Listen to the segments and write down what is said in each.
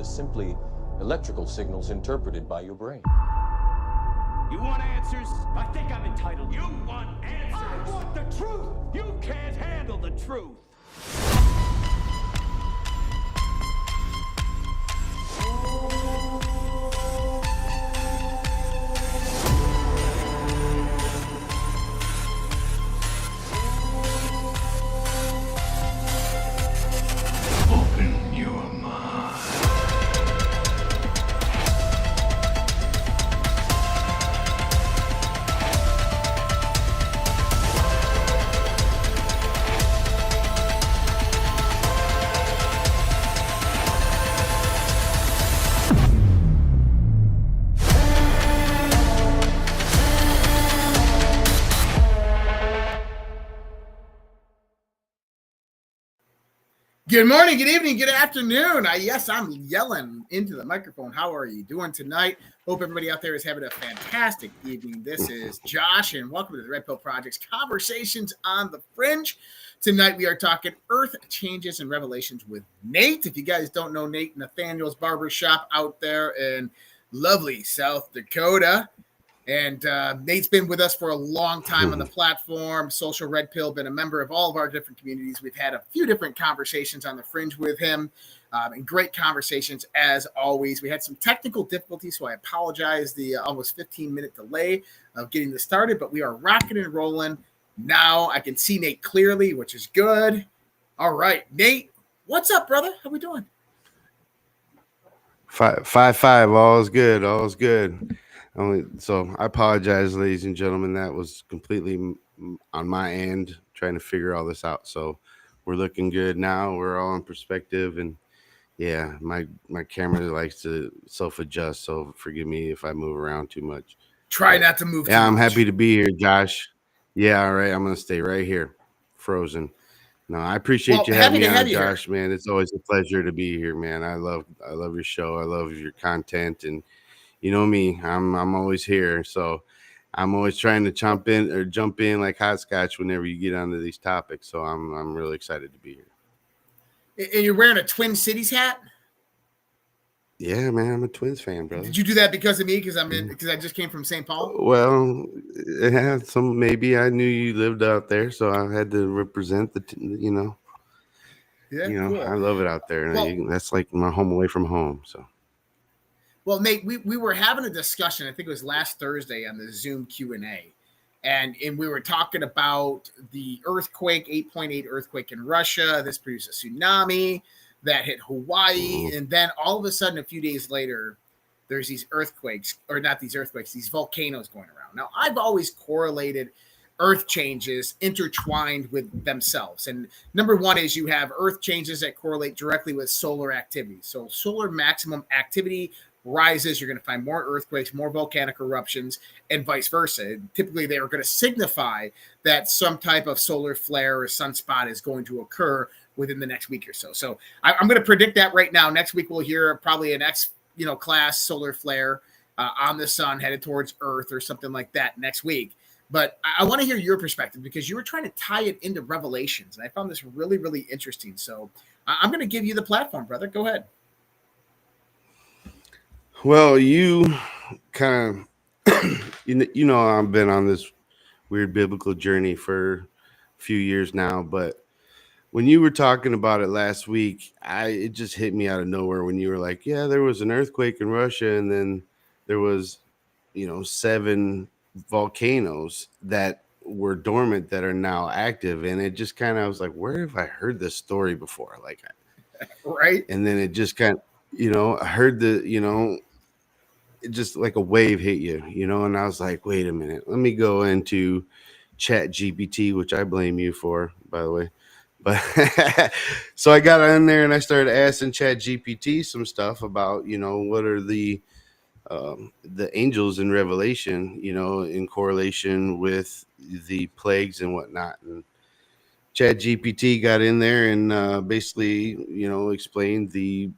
as simply electrical signals interpreted by your brain. You want answers? I think I'm entitled. You want answers? I want the truth! You can't handle the truth! Open your mind. Good morning, good evening, good afternoon. Yes, I'm yelling into the microphone. How are you doing tonight? Hope everybody out there is having a fantastic evening. This is Josh, and welcome to the Repill Project's Conversations on the Fringe. Tonight, we are talking Earth Changes and Revelations with Nate. If you guys don't know Nate, Nathaniel's Barbershop out there in lovely South Dakota. And Nate's been with us for a long time on the platform. Social Red Pill, been a member of all of our different communities. We've had a few different conversations on the Fringe with him, and great conversations as always. We had some technical difficulties, so I apologize the almost 15-minute delay of getting this started, but we are rocking and rolling. Now I can see Nate clearly, which is good. All right, Nate, what's up, brother? How we doing? 5-5. All is good. All is good. So I apologize, ladies and gentlemen. That was completely on my end, trying to figure all this out. So we're looking good now. We're all in perspective, and yeah, my camera likes to self-adjust. So forgive me if I move around too much. Try not to move. Yeah, I'm happy to be here, Josh. Yeah, all right. I'm gonna stay right here, frozen. No, I appreciate you having me on, Josh. Man, it's always a pleasure to be here, man. I love your show. I love your content, and you know me, I'm always here. So I'm always trying to jump in like hopscotch whenever you get onto these topics. So I'm really excited to be here. And you're wearing a Twin Cities hat? Yeah, man, I'm a Twins fan, brother. Did you do that because of me? Because I just came from St. Paul? Well, yeah, maybe I knew you lived out there, so I had to represent Yeah, cool. I love it out there. Well, that's like my home away from home. So. Well, Nate, we were having a discussion, I think it was last Thursday on the Zoom Q&A, and we were talking about the earthquake, 8.8 earthquake in Russia. This produced a tsunami that hit Hawaii, and then all of a sudden, a few days later, there's these earthquakes, or not these earthquakes, these volcanoes going around. Now, I've always correlated earth changes intertwined with themselves. And number one is you have earth changes that correlate directly with solar activity. So solar maximum activity rises, you're going to find more earthquakes, more volcanic eruptions, and vice versa. Typically, they are going to signify that some type of solar flare or sunspot is going to occur within the next week or so. So I'm going to predict that right now. Next week, we'll hear probably an class solar flare on the sun headed towards Earth or something like that next week. But I want to hear your perspective because you were trying to tie it into Revelations, and I found this really, really interesting. So I'm going to give you the platform, brother. Go ahead. Well, you kind of, I've been on this weird biblical journey for a few years now, but when you were talking about it last week, it just hit me out of nowhere when you were like, yeah, there was an earthquake in Russia, and then there was, 7 volcanoes that were dormant that are now active, and it just kind of, I was like, where have I heard this story before? Like, right? And then it just kind of, I heard it just like a wave hit you, and I was like, wait a minute, let me go into Chat GPT, which I blame you for, by the way. But so I got on there and I started asking Chat GPT some stuff about, what are the angels in Revelation, in correlation with the plagues and whatnot. And Chat GPT got in there and basically, explained the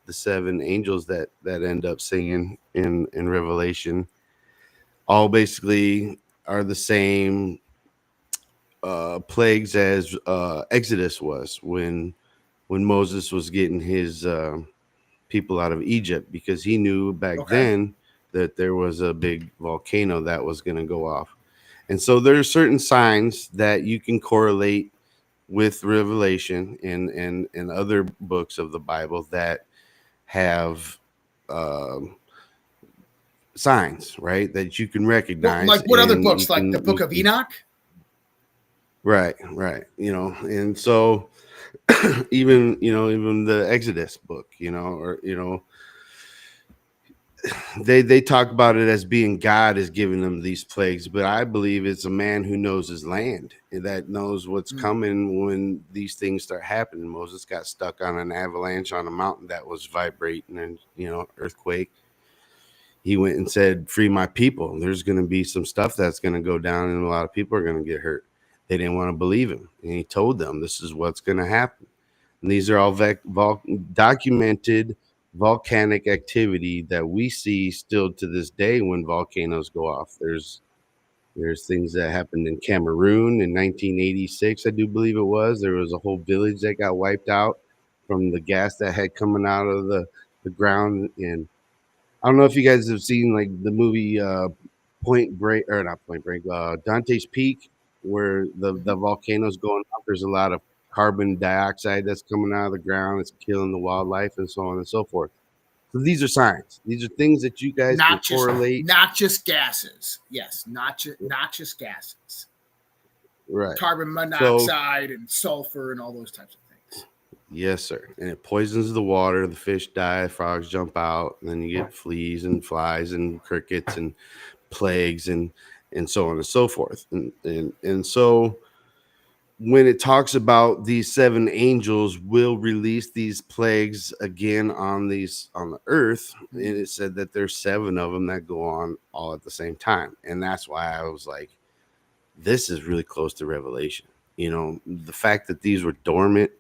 7 angels that end up singing in Revelation. All basically are the same plagues as Exodus was when Moses was getting his people out of Egypt, because he knew back Okay. then that there was a big volcano that was going to go off. And so there are certain signs that you can correlate with Revelation and other books of the Bible that have signs, right, that you can recognize. Like what other and books? you Like can, the Book of Enoch? right, and so even the Exodus book, or they talk about it as being God is giving them these plagues, but I believe it's a man who knows his land, that knows what's coming when these things start happening. Moses got stuck on an avalanche on a mountain that was vibrating, and earthquake. He went and said, "Free my people." There's going to be some stuff that's going to go down, and a lot of people are going to get hurt. They didn't want to believe him, and he told them this is what's going to happen. And these are all documented volcanic activity that we see still to this day when volcanoes go off. There's things that happened in Cameroon in 1986, I do believe it was. There was a whole village that got wiped out from the gas that had coming out of the ground. And I don't know if you guys have seen like the movie Point Break, or not Point Break, Dante's Peak, where the volcano's going off. There's a lot of carbon dioxide that's coming out of the ground. It's killing the wildlife and so on and so forth. So these are signs. These are things that you guys can correlate. Not just gases. Yes, not just gases. Right. Carbon monoxide and sulfur and all those types of things. Yes, sir. And it poisons the water. The fish die. Frogs jump out. And then you get fleas and flies and crickets and plagues and so on and so forth. And so when it talks about these 7 angels will release these plagues again on the earth, and it said that there's 7 of them that go on all at the same time. And that's why I was like, this is really close to Revelation. The fact that these were dormant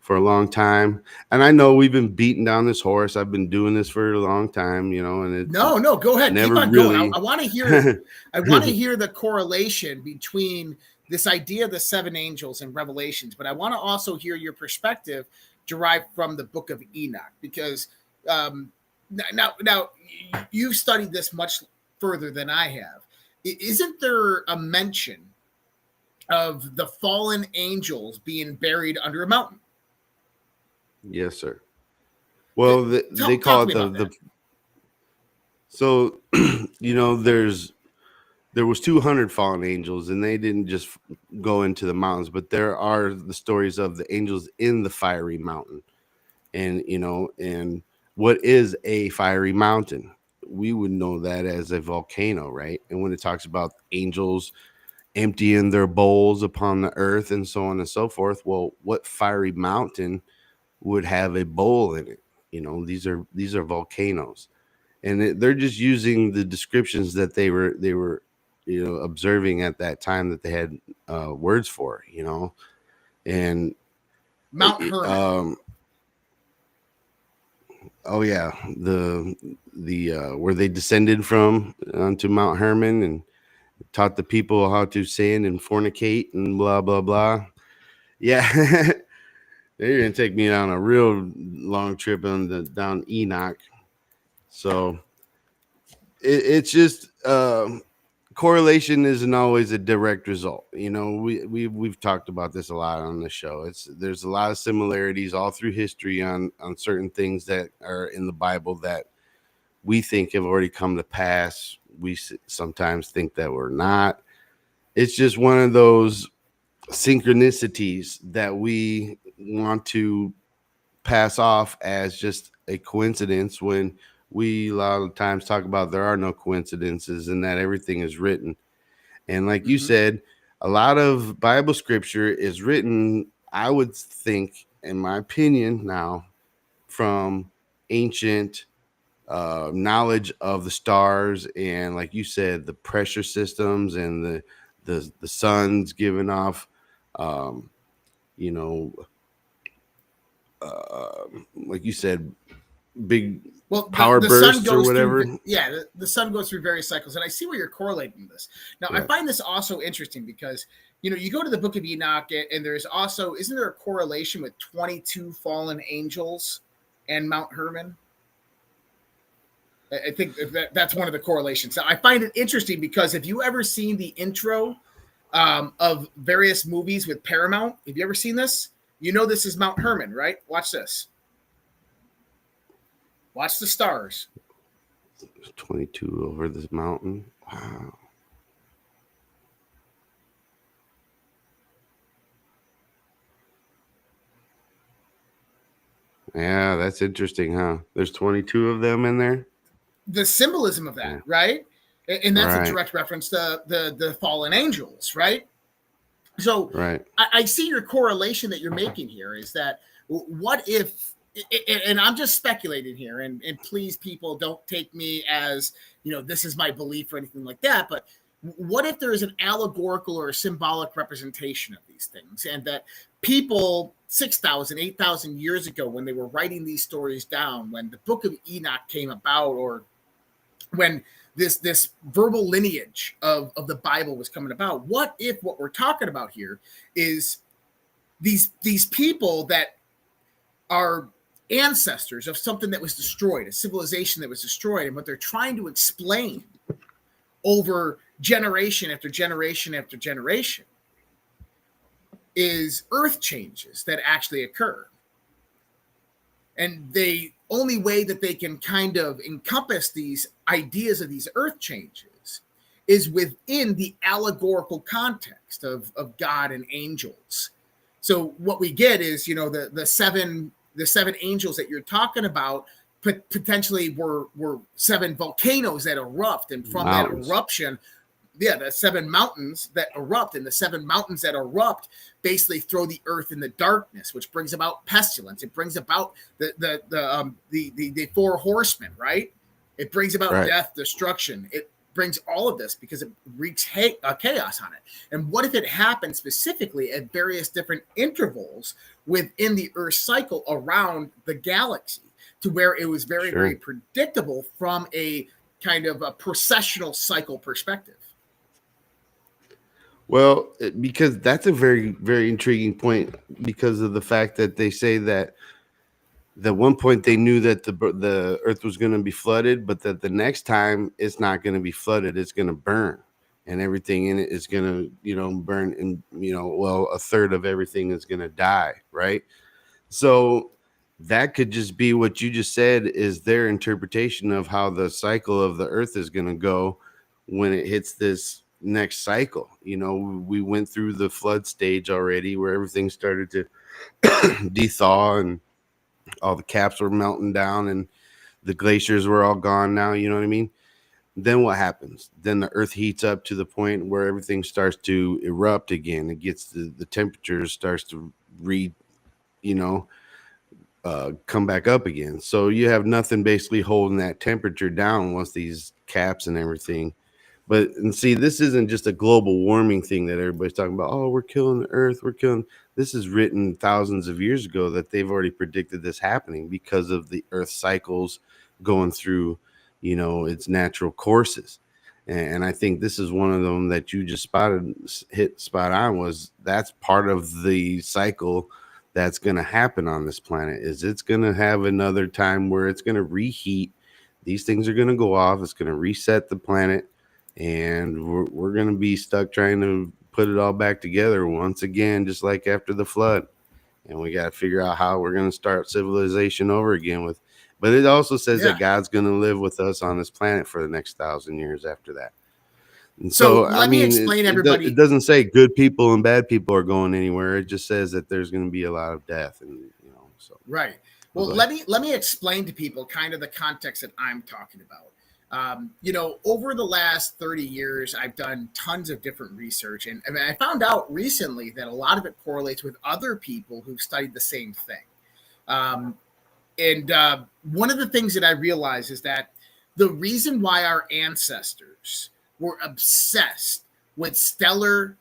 for a long time. And I know we've been beating down this horse. I've been doing this for a long time, and it's no, go ahead. Keep on going. I want to hear the correlation between this idea of the 7 angels and Revelations, but I want to also hear your perspective derived from the Book of Enoch, because now you've studied this much further than I have. Isn't there a mention of the fallen angels being buried under a mountain? Yes, sir. Well, they call it the so there was 200 fallen angels, and they didn't just go into the mountains, but there are the stories of the angels in the fiery mountain. And and what is a fiery mountain? We would know that as a volcano, right? And when it talks about angels emptying their bowls upon the earth and so on and so forth, well, what fiery mountain would have a bowl in it? These are volcanoes, and they're just using the descriptions that they were observing at that time that they had words for, and Mount Hermon. Oh yeah, the where they descended from onto Mount Hermon and taught the people how to sin and fornicate and blah blah blah. Yeah, they're gonna take me on a real long trip down Enoch. So it's just correlation isn't always a direct result. We've talked about this a lot on the show. There's a lot of similarities all through history on certain things that are in the Bible that we think have already come to pass. We sometimes think that we're not. It's just one of those synchronicities that we want to pass off as just a coincidence, when we a lot of times talk about there are no coincidences and that everything is written. And like you said, a lot of Bible scripture is written, I would think, in my opinion now, from ancient knowledge of the stars, and like you said, the pressure systems and the sun's giving off like you said, big power bursts or whatever. The sun goes through various cycles, and I see where you're correlating this. Now, I find this also interesting because you go to the Book of Enoch, and there's also, isn't there a correlation with 22 fallen angels and Mount Hermon? I think that's one of the correlations. So I find it interesting because have you ever seen the intro of various movies with Paramount? Have you ever seen this? You know this is Mount Hermon, right? Watch this. Watch the stars. 22 over this mountain. Wow. Yeah, that's interesting, huh? There's 22 of them in there. The symbolism of that, right? And that's Right. a direct reference to the fallen angels, right? So Right. I see your correlation that you're making here is that what if, and I'm just speculating here, and please, people, don't take me as, this is my belief or anything like that, but what if there is an allegorical or a symbolic representation of these things, and that people 6,000, 8,000 years ago, when they were writing these stories down, when the Book of Enoch came about, or when this verbal lineage of the Bible was coming about, what if what we're talking about here is these people that are ancestors of something that was destroyed, a civilization that was destroyed, and what they're trying to explain over generation after generation after generation is earth changes that actually occur. And the only way that they can kind of encompass these ideas of these earth changes is within the allegorical context of God and angels. So what we get is, the seven angels that you're talking about potentially were 7 volcanoes that erupt, and from Mountains. that eruption, the 7 mountains that erupt, and the 7 mountains that erupt basically throw the earth in the darkness, which brings about pestilence. It brings about the 4 horsemen, right? It brings about death, destruction. It brings all of this because it wreaks chaos on it. And what if it happens specifically at various different intervals within the Earth cycle around the galaxy, to where it was very, very predictable from a kind of a processional cycle perspective? Well, because that's a very, very intriguing point, because of the fact that they say that at one point they knew that the earth was going to be flooded, but that the next time it's not going to be flooded, it's going to burn, and everything in it is going to, burn, and a third of everything is going to die, right? So that could just be what you just said is their interpretation of how the cycle of the earth is going to go when it hits this next cycle. We went through the flood stage already, where everything started to de-thaw, and all the caps were melting down, and the glaciers were all gone now. You know what I mean? Then what happens? Then the earth heats up to the point where everything starts to erupt again. It gets the temperature starts to come back up again. So you have nothing basically holding that temperature down once these caps and everything. And see, this isn't just a global warming thing that everybody's talking about. Oh, we're killing the earth. This is written thousands of years ago that they've already predicted this happening because of the earth cycles going through, its natural courses. And I think this is one of them that you just hit spot on, that's part of the cycle that's going to happen on this planet. Is it's going to have another time where it's going to reheat. These things are going to go off. It's going to reset the planet. And we're going to be stuck trying to put it all back together once again, just like after the flood. And we got to figure out how we're going to start civilization over again but it also says that God's going to live with us on this planet for the next 1,000 years after that. And so let me explain, everybody. It doesn't say good people and bad people are going anywhere. It just says that there's going to be a lot of death, and right. Well, let me explain to people kind of the context that I'm talking about. Over the last 30 years, I've done tons of different research, and I found out recently that a lot of it correlates with other people who've studied the same thing. One of the things that I realized is that the reason why our ancestors were obsessed with stellar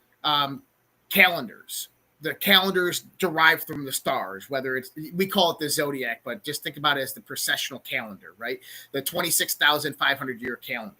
calendars, the calendars derived from the stars, whether we call it the zodiac, but just think about it as the processional calendar, right? The 26,500 year calendar.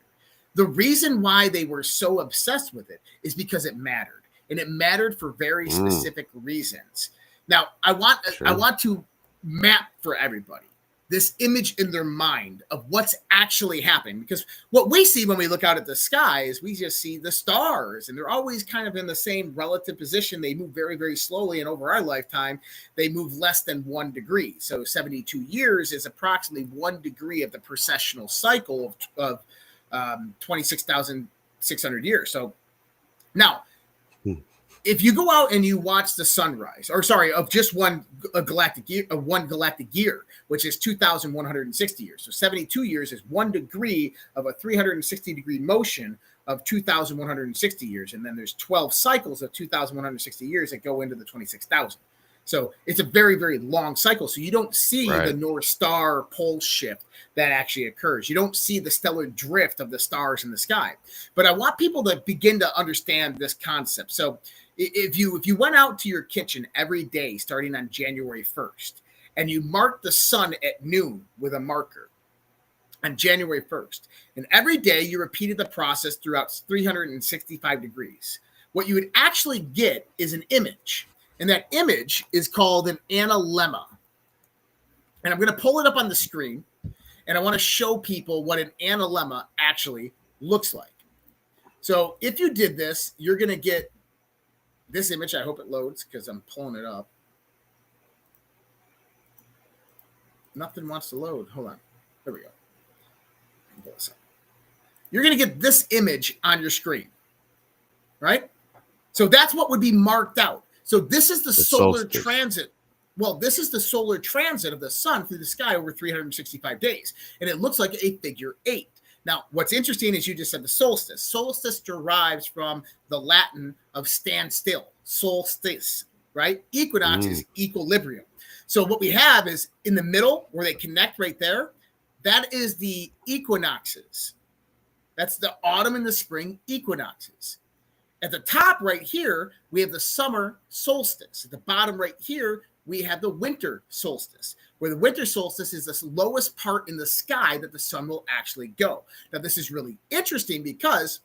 The reason why they were so obsessed with it is because it mattered, and it mattered for very specific reasons. Now, I want to map for everybody this image in their mind of what's actually happening. Because what we see when we look out at the sky is we just see the stars, and they're always kind of in the same relative position. They move very, very slowly, and over our lifetime, they move less than 1 degree. So 72 years is approximately 1 degree of the precessional cycle of 26,600 years. So now, if you go out and you watch the sunrise, or sorry, of just one galactic year, which is 2,160 years. So 72 years is 1 degree of a 360 degree motion of 2,160 years. And then there's 12 cycles of 2,160 years that go into the 26,000. So it's a very, very long cycle. So you don't see the North Star pole shift that actually occurs. You don't see the stellar drift of the stars in the sky. But I want people to begin to understand this concept. So if you went out to your kitchen every day starting on January 1st, and you marked the sun at noon with a marker on January 1st, and every day you repeated the process throughout 365 degrees, what you would actually get is an image. And that image is called an analemma. And I'm going to pull it up on the screen, and I want to show people what an analemma actually looks like. So if you did this, you're going to get this image. I hope it loads because I'm pulling it up. Nothing wants to load. Hold on. There we go. Pull this up. You're going to get this image on your screen, right? So that's what would be marked out. So this is the solar transit. Well, this is the solar transit of the sun through the sky over 365 days. And it looks like a figure 8. Now, what's interesting is you just said the solstice. Solstice derives from the Latin of stand still, solstice, right? Equinox is equilibrium. So what we have is in the middle where they connect right there, that is the equinoxes. That's the autumn and the spring equinoxes. At the top right here, we have the summer solstice. At the bottom right here, we have the winter solstice, where the winter solstice is the lowest part in the sky that the sun will actually go. Now, this is really interesting because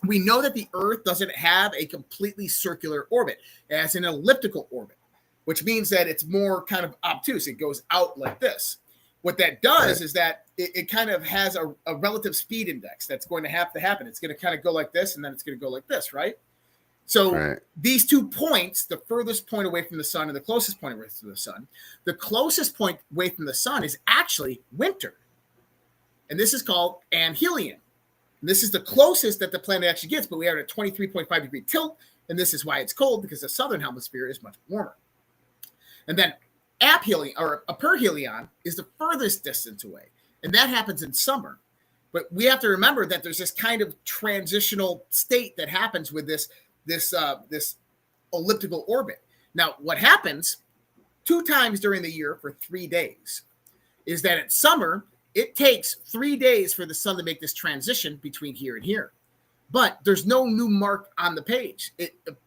we know that the Earth doesn't have a completely circular orbit. It has an elliptical orbit, which means that it's more kind of obtuse. It goes out like this. What that does is that it kind of has a relative speed index that's going to have to happen. It's going to kind of go like this, and then it's going to go like this, right? So these 2 points, the furthest point away from the sun and the closest point away from the sun, the closest point away from the sun is actually winter. And this is called anhelion. And this is the closest that the planet actually gets, but we are at a 23.5 degree tilt, and this is why it's cold, because the southern hemisphere is much warmer. And then aphelion, or perihelion, is the furthest distance away, and that happens in summer. But we have to remember that there's this kind of transitional state that happens with this elliptical orbit. Now, what happens 2 times during the year for 3 days is that in summer, it takes 3 days for the sun to make this transition between here and here. But there's no new mark on the page.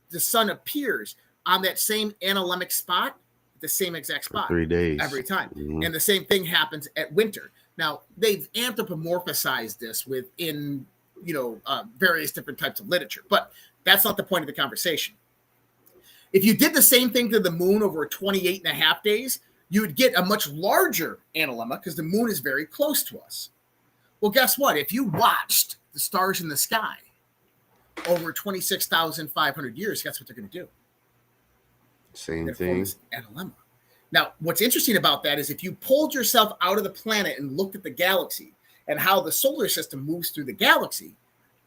The sun appears on that same analemic spot, the same exact spot 3 days every time. And the same thing happens at winter. Now, they've anthropomorphized this within, various different types of literature, but that's not the point of the conversation. If you did the same thing to the moon over 28 and a half days, you would get a much larger analemma because the moon is very close to us. Well, guess what? If you watched the stars in the sky over 26,500 years, guess what they're going to do? Same thing. Analemma. Now, what's interesting about that is if you pulled yourself out of the planet and looked at the galaxy and how the solar system moves through the galaxy,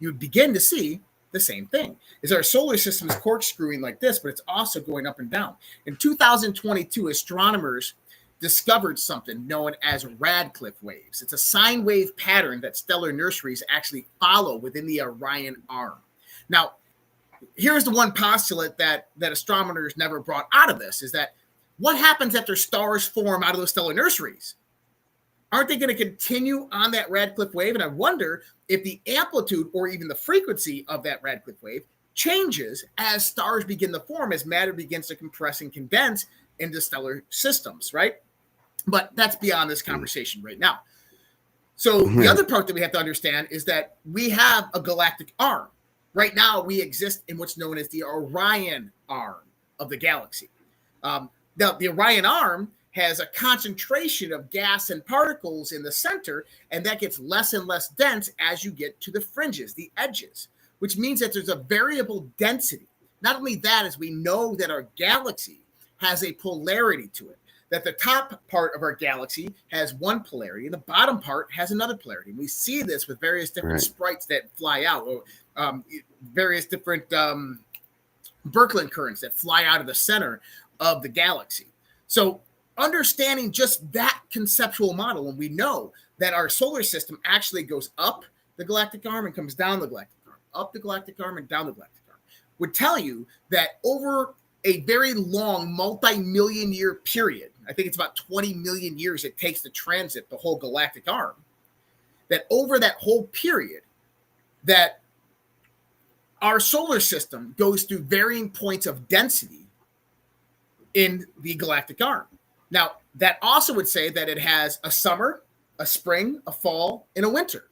you would begin to see the same thing. Is our solar system is corkscrewing like this, but it's also going up and down. In 2022, astronomers discovered something known as Radcliffe waves. It's a sine wave pattern that stellar nurseries actually follow within the Orion arm. Now, here's the one postulate that astronomers never brought out of this, is that what happens after stars form out of those stellar nurseries? Aren't they going to continue on that Radcliffe wave? And I wonder if the amplitude or even the frequency of that Radcliffe wave changes as stars begin to form, as matter begins to compress and condense into stellar systems, right? But that's beyond this conversation right now. So the other part that we have to understand is that we have a galactic arm. Right now, we exist in what's known as the Orion arm of the galaxy. Now, the Orion arm has a concentration of gas and particles in the center, and that gets less and less dense as you get to the fringes, the edges, which means that there's a variable density. Not only that, as we know that our galaxy has a polarity to it, that the top part of our galaxy has one polarity and the bottom part has another polarity. And we see this with various different sprites that fly out, or various different Birkeland currents that fly out of the center of the galaxy. So understanding just that conceptual model, and we know that our solar system actually goes up the galactic arm and comes down the galactic arm, up the galactic arm and down the galactic arm, would tell you that over a very long multi-million year period, I think it's about 20 million years it takes to transit the whole galactic arm, that over that whole period, that our solar system goes through varying points of density in the galactic arm. Now, that also would say that it has a summer, a spring, a fall, and a winter,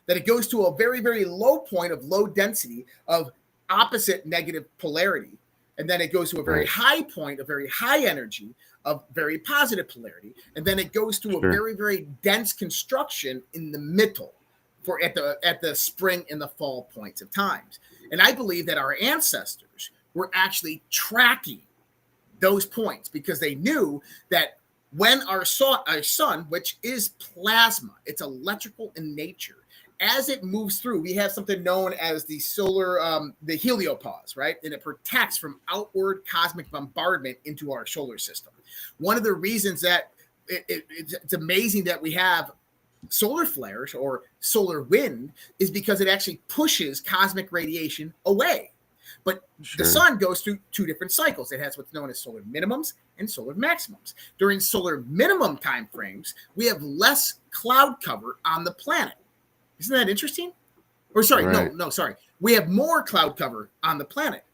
that it goes to a very, very low point of low density of opposite negative polarity. And then it goes to a very high point, a very high energy of very positive polarity. And then it goes to a very, very dense construction in the middle for at the spring and the fall points of times. And I believe that our ancestors were actually tracking those points because they knew that when our sun, which is plasma, it's electrical in nature, as it moves through, we have something known as the solar, the heliopause, right? And it protects from outward cosmic bombardment into our solar system. One of the reasons that it's amazing that we have solar flares or solar wind is because it actually pushes cosmic radiation away. But the sun goes through two different cycles. It has what's known as solar minimums and solar maximums. During solar minimum time frames, we have less cloud cover on the planet. Isn't that interesting? Or sorry, sorry. We have more cloud cover on the planet.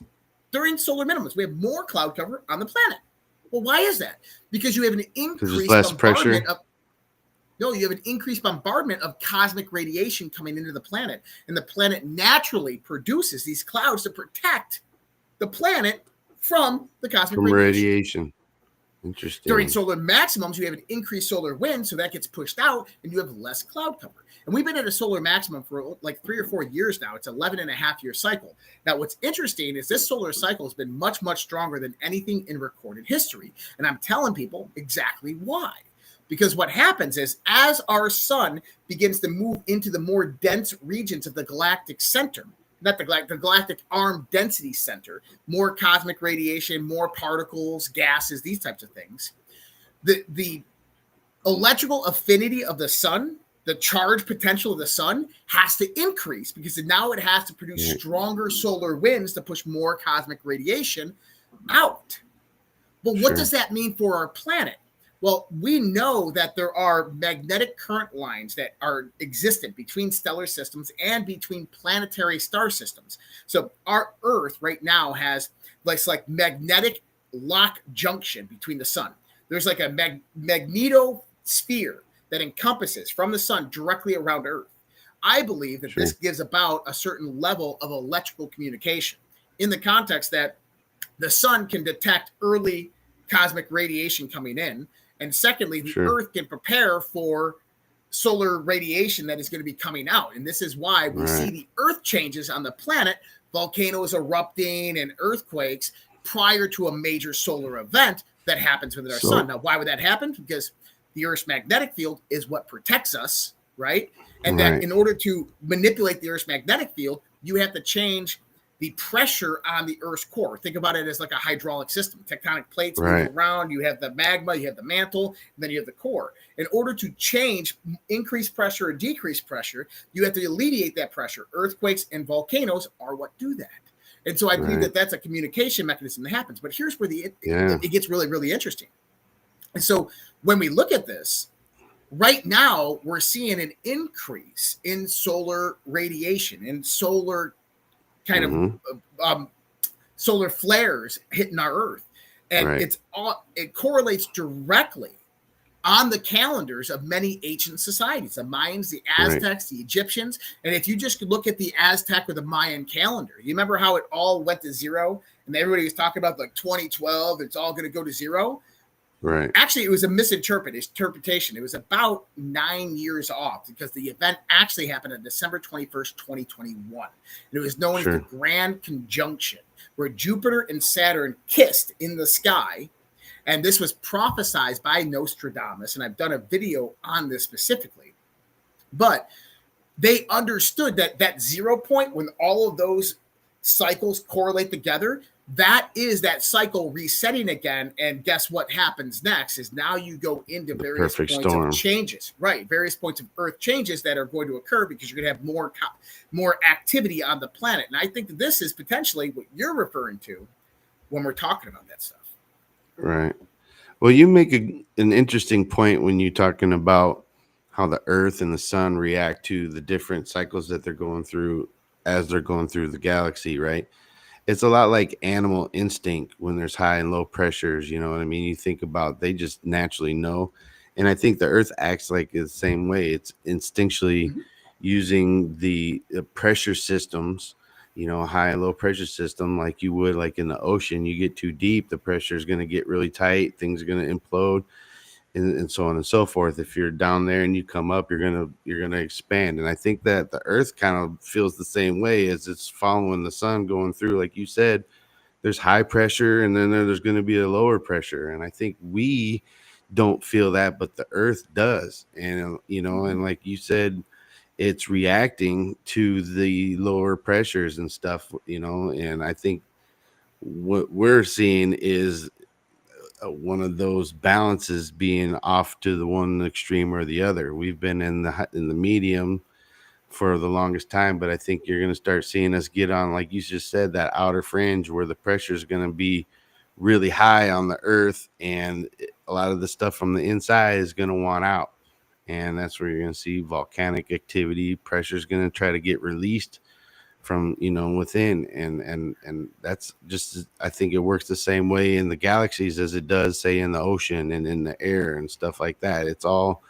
During solar minimums, we have more cloud cover on the planet. Well, why is that? Because you have an increased less pressure. You have an increased bombardment of cosmic radiation coming into the planet. And the planet naturally produces these clouds to protect the planet from the cosmic radiation. Interesting. During solar maximums, you have an increased solar wind, so that gets pushed out, and you have less cloud cover. And we've been at a solar maximum for like 3 or 4 years now. It's 11.5-year cycle. Now, what's interesting is this solar cycle has been much, much stronger than anything in recorded history. And I'm telling people exactly why. Because what happens is as our sun begins to move into the more dense regions of the galactic center, not the galactic arm density center, more cosmic radiation, more particles, gases, these types of things, the electrical affinity of the sun, the charge potential of the sun has to increase because now it has to produce stronger solar winds to push more cosmic radiation out. But what does that mean for our planet? Well, we know that there are magnetic current lines that are existent between stellar systems and between planetary star systems. So our Earth right now has like magnetic lock junction between the sun. There's like a magnetosphere that encompasses from the sun directly around Earth. I believe that this gives about a certain level of electrical communication in the context that the sun can detect early cosmic radiation coming in. And secondly, the Earth can prepare for solar radiation that is going to be coming out. And this is why we see the Earth changes on the planet, volcanoes erupting and earthquakes prior to a major solar event that happens within our sun. Now, why would that happen? Because the Earth's magnetic field is what protects us, right? And that in order to manipulate the Earth's magnetic field, you have to change the pressure on the Earth's core. Think about it as like a hydraulic system. Tectonic plates move around. You have the magma, you have the mantle, and then you have the core. In order to change, increase pressure or decrease pressure, you have to alleviate that pressure. Earthquakes and volcanoes are what do that. And so I believe that that's a communication mechanism that happens. But here's where it gets really, really interesting. And so when we look at this, right now we're seeing an increase in solar radiation and solar kind of solar flares hitting our Earth. And it correlates directly on the calendars of many ancient societies, the Mayans, the Aztecs, the Egyptians. And if you just look at the Aztec or the Mayan calendar, you remember how it all went to zero and everybody was talking about like 2012, it's all going to go to zero. Right. Actually, it was a misinterpretation. It was about 9 years off because the event actually happened on December 21st, 2021. And it was known as the Sure. Grand Conjunction, where Jupiter and Saturn kissed in the sky. And this was prophesized by Nostradamus. And I've done a video on this specifically. But they understood that that 0 point, when all of those cycles correlate together, that is that cycle resetting again. And guess what happens next is now you go into various points of changes, right? Various points of Earth changes that are going to occur because you're going to have more activity on the planet. And I think that this is potentially what you're referring to when we're talking about that stuff. Right. Well, you make an interesting point when you're talking about how the Earth and the sun react to the different cycles that they're going through as they're going through the galaxy, right? It's a lot like animal instinct when there's high and low pressures. You know what I mean? You think about, they just naturally know. And I think the Earth acts like the same way. It's instinctually using the pressure systems, you know, high and low pressure system, like you would like in the ocean. You get too deep, the pressure is going to get really tight. Things are going to implode. And so on and so forth. If you're down there and you come up, you're gonna expand. And I think that the Earth kind of feels the same way as it's following the sun going through. Like you said, there's high pressure and then there's going to be a lower pressure. And I think we don't feel that, but the Earth does. And you know, and like you said, it's reacting to the lower pressures and stuff. You know, and I think what we're seeing is one of those balances being off to the one extreme or the other. We've been in the medium for the longest time, but I think you're going to start seeing us get on, like you just said, that outer fringe where the pressure is going to be really high on the Earth, and a lot of the stuff from the inside is going to want out, and that's where you're going to see volcanic activity. Pressure is going to try to get released from, you know, within, and that's just, I think it works the same way in the galaxies as it does, say, in the ocean and in the air and stuff like that. It's all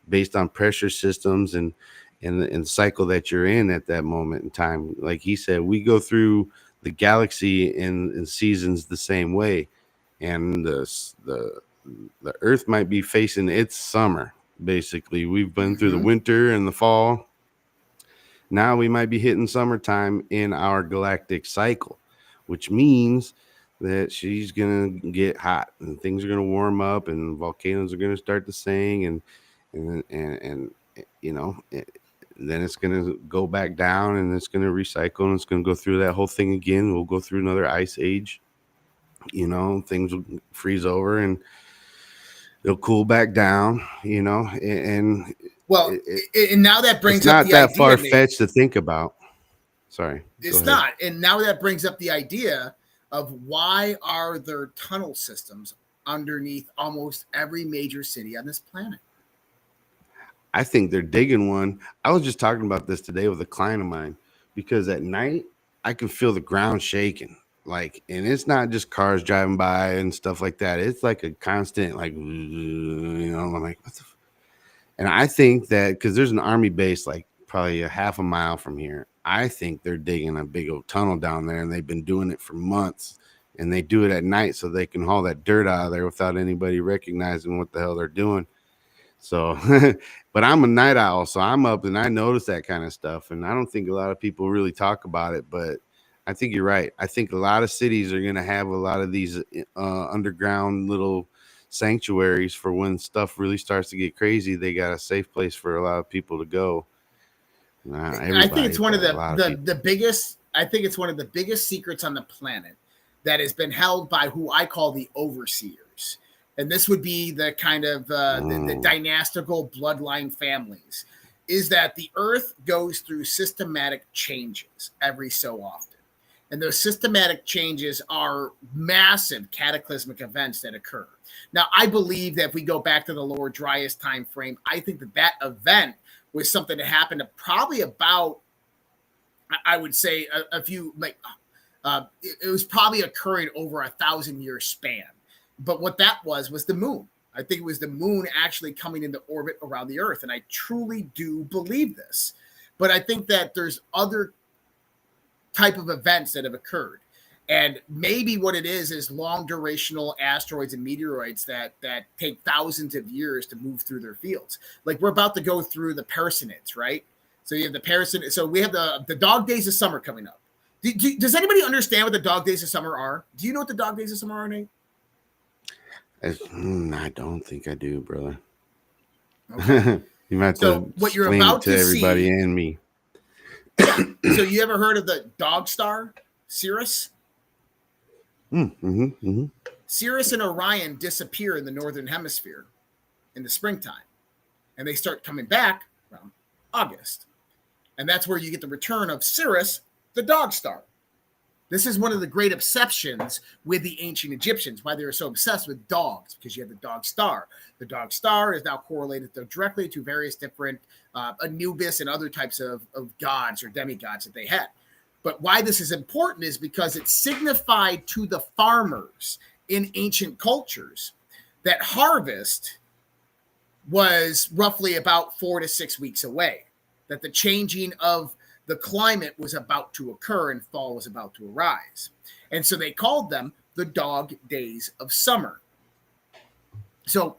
based on pressure systems and the cycle that you're in at that moment in time. Like he said, we go through the galaxy in seasons the same way, and the Earth might be facing its summer. Basically, we've been through the winter and the fall. Now we might be hitting summertime in our galactic cycle, which means that she's going to get hot and things are going to warm up and volcanoes are going to start to sing and you know, then it's going to go back down and it's going to recycle and it's going to go through that whole thing again. We'll go through another ice age, you know, things will freeze over and it'll cool back down, you know, and well, and now that brings it's up not the that idea, far-fetched to think about. Sorry. It's not. And now that brings up the idea of why are there tunnel systems underneath almost every major city on this planet? I think they're digging one. I was just talking about this today with a client of mine, because at night I can feel the ground shaking. Like, and it's not just cars driving by and stuff like that. It's like a constant, like, you know, I'm like, what the and I think that because there's an army base like probably a half a mile from here, I think they're digging a big old tunnel down there, and they've been doing it for months, and they do it at night so they can haul that dirt out of there without anybody recognizing what the hell they're doing. So, but I'm a night owl, so I'm up and I notice that kind of stuff, and I don't think a lot of people really talk about it, but I think you're right. I think a lot of cities are going to have a lot of these underground little sanctuaries for when stuff really starts to get crazy. They got a safe place for a lot of people to go. I think it's one of the biggest. I think it's one of the biggest secrets on the planet that has been held by who I call the overseers, and this would be the kind of the dynastical bloodline families. Is that the Earth goes through systematic changes every so often. And those systematic changes are massive cataclysmic events that occur. Now, I believe that if we go back to the lower Dryas time frame, I think that event was something that happened probably about, I would say, a few, like, it was probably occurring over 1,000-year span. But what that was the moon. I think it was the moon actually coming into orbit around the Earth. And I truly do believe this. But I think that there's other type of events that have occurred. And maybe what it is long durational asteroids and meteoroids that take thousands of years to move through their fields. Like we're about to go through the Perseids, right? So you have the Perseids. So we have the dog days of summer coming up. Does anybody understand what the dog days of summer are? Do you know what the dog days of summer are, Nate? I don't think I do, brother. Okay. You might have So to what you're explain about it to to everybody see- and me. So you ever heard of the dog star, Sirius? Sirius and Orion disappear in the northern hemisphere in the springtime, and they start coming back around August. And that's where you get the return of Sirius, the dog star. This is one of the great obsessions with the ancient Egyptians, why they were so obsessed with dogs, because you had the dog star. The dog star is now correlated directly to various different Anubis and other types of gods or demigods that they had. But why this is important is because it signified to the farmers in ancient cultures that harvest was roughly about 4 to 6 weeks away, that the changing of the climate was about to occur and fall was about to arise. And so they called them the dog days of summer. So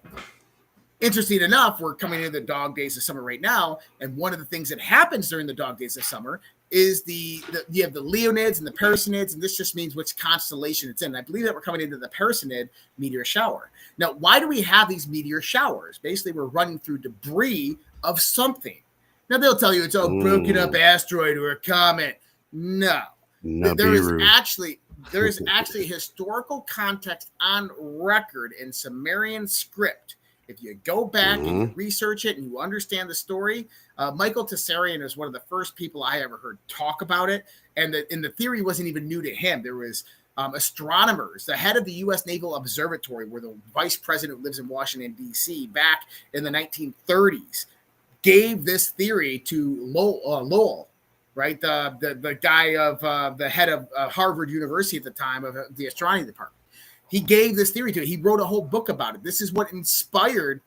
interesting enough, we're coming into the dog days of summer right now. And one of the things that happens during the dog days of summer is you have the Leonids and the Perseids, and this just means which constellation it's in. And I believe that we're coming into the Perseid meteor shower. Now, why do we have these meteor showers? Basically, we're running through debris of something. Now, they'll tell you it's a broken up asteroid or a comet. No. There is actually historical context on record in Sumerian script. If you go back and you research it and you understand the story, Michael Tessarian is one of the first people I ever heard talk about it. And the theory wasn't even new to him. There was astronomers, the head of the U.S. Naval Observatory, where the vice president lives in Washington, D.C., back in the 1930s, gave this theory to Lowell, right? The guy of the head of Harvard University at the time of the astronomy department. He gave this theory to it. He wrote a whole book about it. This is what inspired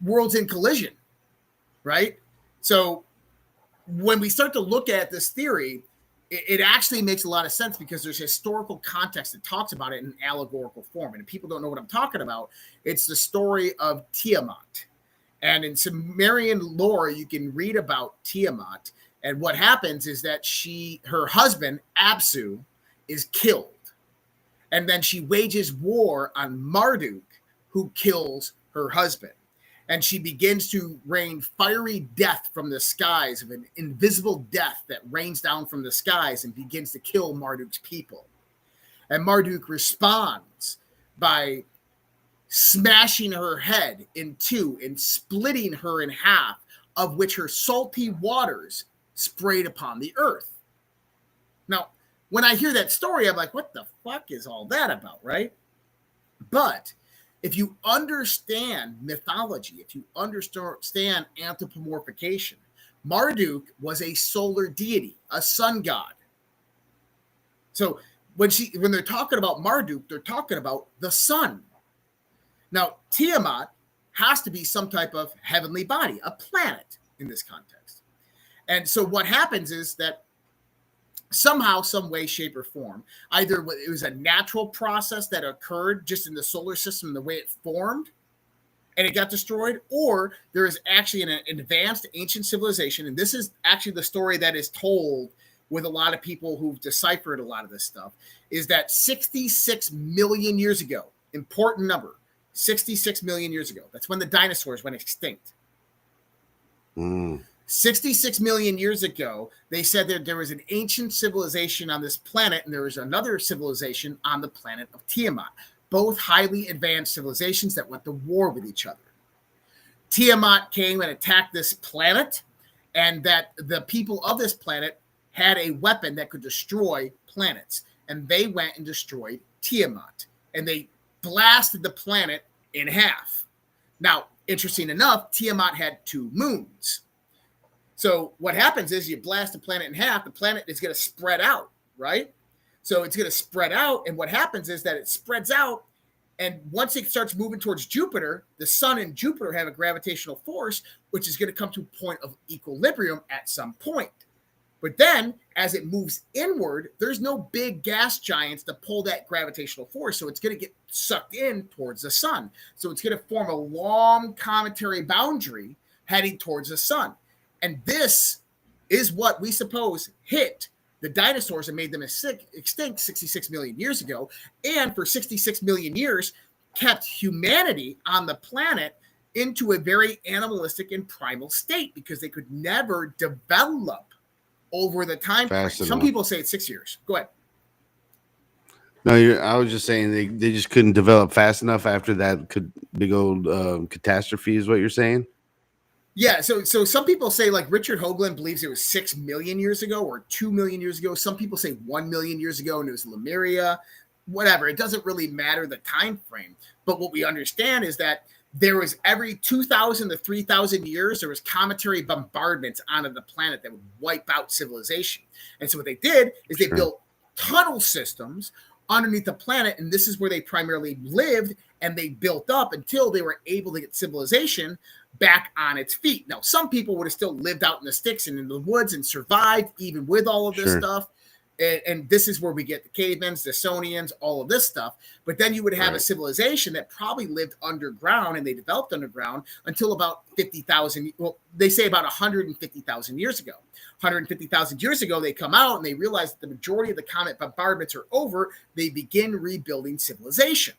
Worlds in Collision, right? So when we start to look at this theory, it actually makes a lot of sense because there's historical context that talks about it in allegorical form. And if people don't know what I'm talking about, it's the story of Tiamat. And in Sumerian lore, you can read about Tiamat. And what happens is that her husband, Apsu, is killed. And then she wages war on Marduk, who kills her husband. And she begins to rain fiery death from the skies, of an invisible death that rains down from the skies and begins to kill Marduk's people. And Marduk responds by smashing her head in two and splitting her in half, of which her salty waters sprayed upon the earth. Now, when I hear that story, I'm like, what the fuck is all that about, right? But if you understand mythology, if you understand anthropomorphication, Marduk was a solar deity, a sun god. So when they're talking about Marduk, they're talking about the sun. Now, Tiamat has to be some type of heavenly body, a planet in this context. And so what happens is that somehow, some way, shape, or form, either it was a natural process that occurred just in the solar system, the way it formed, and it got destroyed, or there is actually an advanced ancient civilization, and this is actually the story that is told with a lot of people who've deciphered a lot of this stuff, is that 66 million years ago, important number, 66 million years ago, that's when the dinosaurs went extinct. 66 million years ago, they said that there was an ancient civilization on this planet, and there was another civilization on the planet of Tiamat, both highly advanced civilizations that went to war with each other. Tiamat came and attacked this planet, and that the people of this planet had a weapon that could destroy planets, and they went and destroyed Tiamat, and they blasted the planet in half. Now, interesting enough, Tiamat had 2 moons. So what happens is you blast the planet in half, the planet is going to spread out, right? So it's going to spread out, and what happens is that it spreads out, and once it starts moving towards Jupiter, the sun and Jupiter have a gravitational force, which is going to come to a point of equilibrium at some point. But then as it moves inward, there's no big gas giants to pull that gravitational force. So it's going to get sucked in towards the sun. So it's going to form a long cometary boundary heading towards the sun. And this is what we suppose hit the dinosaurs and made them extinct 66 million years ago. And for 66 million years, kept humanity on the planet into a very animalistic and primal state because they could never develop over the time frame. Some people say it's 6 years. Go ahead. No, I was just saying they just couldn't develop fast enough after that big old catastrophe is what you're saying? Yeah, so some people say, like Richard Hoagland believes it was 6 million years ago or 2 million years ago. Some people say 1 million years ago and it was Lemuria. Whatever. It doesn't really matter the time frame. But what we understand is that there was every 2,000 to 3,000 years, there was cometary bombardments onto the planet that would wipe out civilization. And so what they did is they built tunnel systems underneath the planet, and this is where they primarily lived, and they built up until they were able to get civilization back on its feet. Now, some people would have still lived out in the sticks and in the woods and survived even with all of this stuff. And this is where we get the cavemen, the Sonians, all of this stuff. But then you would have a civilization that probably lived underground, and they developed underground until about 50,000. Well, they say about 150,000 years ago. 150,000 years ago, they come out and they realize that the majority of the comet bombardments are over. They begin rebuilding civilization.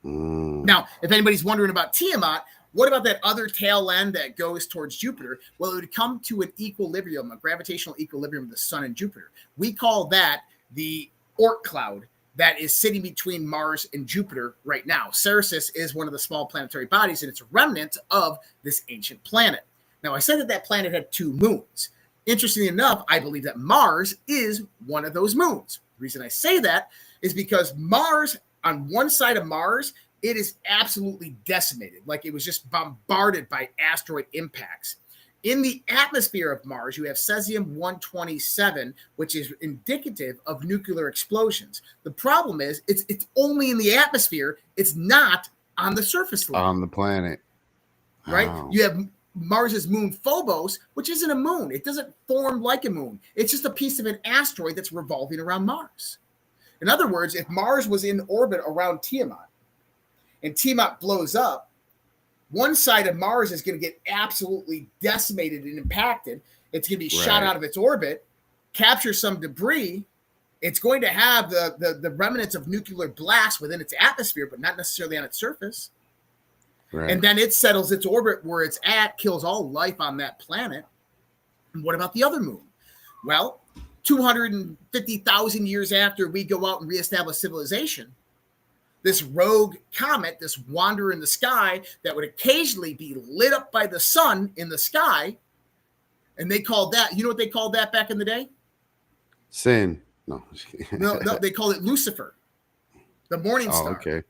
Now, if anybody's wondering about Tiamat, what about that other tail end that goes towards Jupiter? Well, it would come to an equilibrium, a gravitational equilibrium of the sun and Jupiter. We call that the Oort cloud that is sitting between Mars and Jupiter right now. Ceres is one of the small planetary bodies, and it's a remnant of this ancient planet. Now, I said that that planet had 2 moons. Interestingly enough, I believe that Mars is one of those moons. The reason I say that is because Mars, on one side of Mars, it is absolutely decimated, like it was just bombarded by asteroid impacts. In the atmosphere of Mars, you have cesium-127, which is indicative of nuclear explosions. The problem is it's only in the atmosphere. It's not on the surface level. On the planet. Right? Oh. You have Mars's moon Phobos, which isn't a moon. It doesn't form like a moon. It's just a piece of an asteroid that's revolving around Mars. In other words, if Mars was in orbit around Tiamat, and Tiamat blows up, one side of Mars is going to get absolutely decimated and impacted. It's going to be shot out of its orbit, capture some debris. It's going to have the remnants of nuclear blast within its atmosphere, but not necessarily on its surface. Right. And then it settles its orbit where it's at, kills all life on that planet. And what about the other moon? Well, 250,000 years after we go out and reestablish civilization, this rogue comet, this wanderer in the sky that would occasionally be lit up by the sun in the sky. And they called that, you know what they called that back in the day? Sin. No, they called it Lucifer, the morning star. Okay.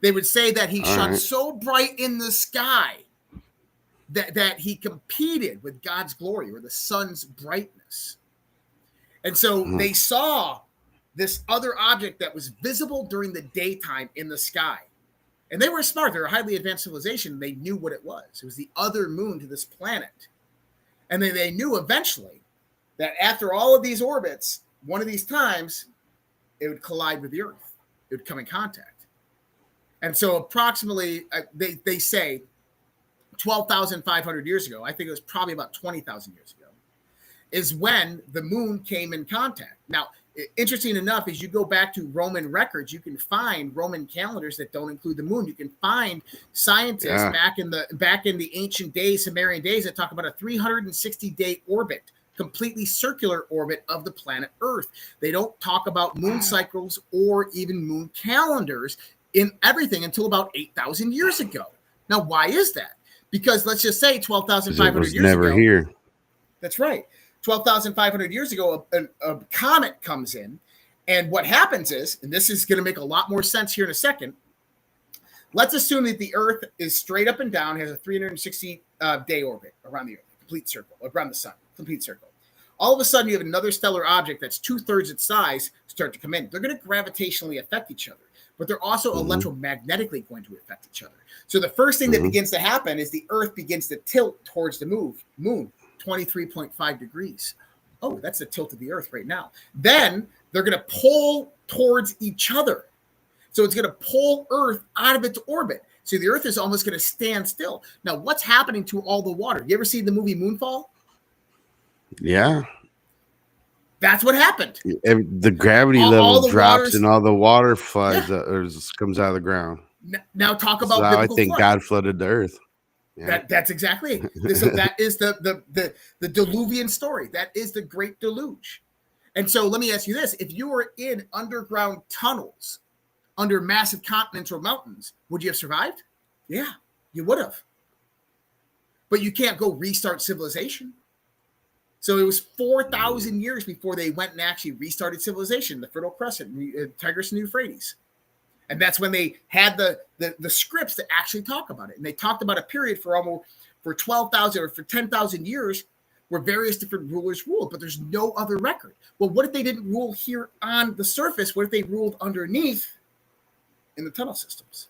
They would say that he shone so bright in the sky that he competed with God's glory or the sun's brightness. And so they saw this other object that was visible during the daytime in the sky. And they were smart. They were a highly advanced civilization. They knew what it was. It was the other moon to this planet. And then they knew eventually that after all of these orbits, one of these times, it would collide with the Earth. It would come in contact. And so approximately, they say 12,500 years ago, I think it was probably about 20,000 years ago, is when the moon came in contact. Now, interesting enough, as you go back to Roman records, you can find Roman calendars that don't include the moon. You can find scientists back in the ancient days, Sumerian days, that talk about a 360-day orbit, completely circular orbit of the planet Earth. They don't talk about moon cycles or even moon calendars in everything until about 8,000 years ago. Now, why is that? Because let's just say 12,500 years ago. Never here. That's right. 12,500 years ago, a comet comes in, and what happens is, and this is going to make a lot more sense here in a second, let's assume that the Earth is straight up and down, has a 360-day orbit around the Earth, complete circle, around the sun, complete circle. All of a sudden, you have another stellar object that's 2/3 its size start to come in. They're going to gravitationally affect each other, but they're also electromagnetically going to affect each other. So the first thing that begins to happen is the Earth begins to tilt towards the moon. 23.5 degrees Oh, that's the tilt of the Earth right now. Then they're going to pull towards each other. So it's going to pull Earth out of its orbit. So the Earth is almost going to stand still. Now, what's happening to all the water? You ever see the movie Moonfall? Yeah. That's what happened. The gravity All level the drops waters- and all the water floods or comes out of the ground. Now talk So about I biblical think flood. God flooded the earth. Yeah. That's exactly it. So that is the Diluvian story. That is the Great Deluge. And so let me ask you this: if you were in underground tunnels under massive continental mountains, would you have survived? Yeah, you would have. But you can't go restart civilization. So it was 4,000 years before they went and actually restarted civilization, the Fertile Crescent, Tigris and Euphrates. And that's when they had the scripts to actually talk about it. And they talked about a period for 12,000 or for 10,000 years where various different rulers ruled, but there's no other record. Well, what if they didn't rule here on the surface? What if they ruled underneath in the tunnel systems?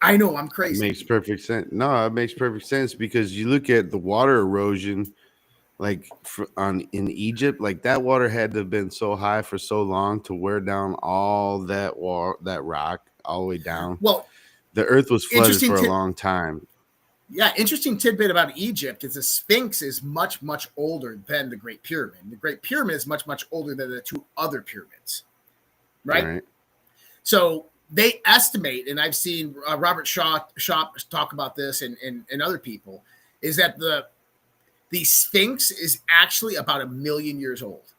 I know I'm crazy. It makes perfect sense. No, it makes perfect sense because you look at the water erosion, like in Egypt, like that water had to have been so high for so long to wear down all that rock all the way down. Well, the earth was flooded for a long time. Yeah, interesting tidbit about Egypt is the Sphinx is much, much older than the Great Pyramid. The Great Pyramid is much, much older than the two other pyramids, right? So they estimate, and I've seen Robert Shaw talk about this and other people, is that the Sphinx is actually about 1 million years old.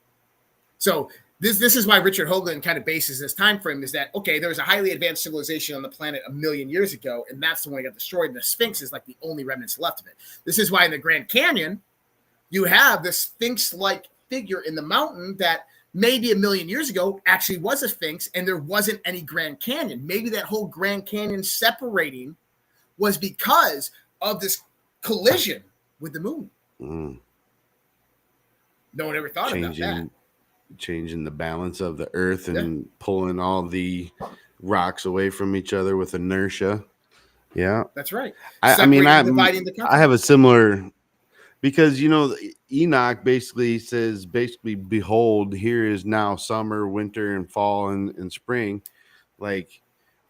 So this is why Richard Hoagland kind of bases this time frame is that, okay, there was a highly advanced civilization on the planet 1 million years ago, and that's the one that got destroyed, and the Sphinx is like the only remnants left of it. This is why in the Grand Canyon, you have the Sphinx-like figure in the mountain that maybe 1 million years ago actually was a Sphinx, and there wasn't any Grand Canyon. Maybe that whole Grand Canyon separating was because of this collision with the moon. No one ever thought about that. Changing the balance of the earth and pulling all the rocks away from each other with inertia. Yeah, that's right. I have a similar, because Enoch basically says, behold, here is now summer, winter, and fall and spring. Like,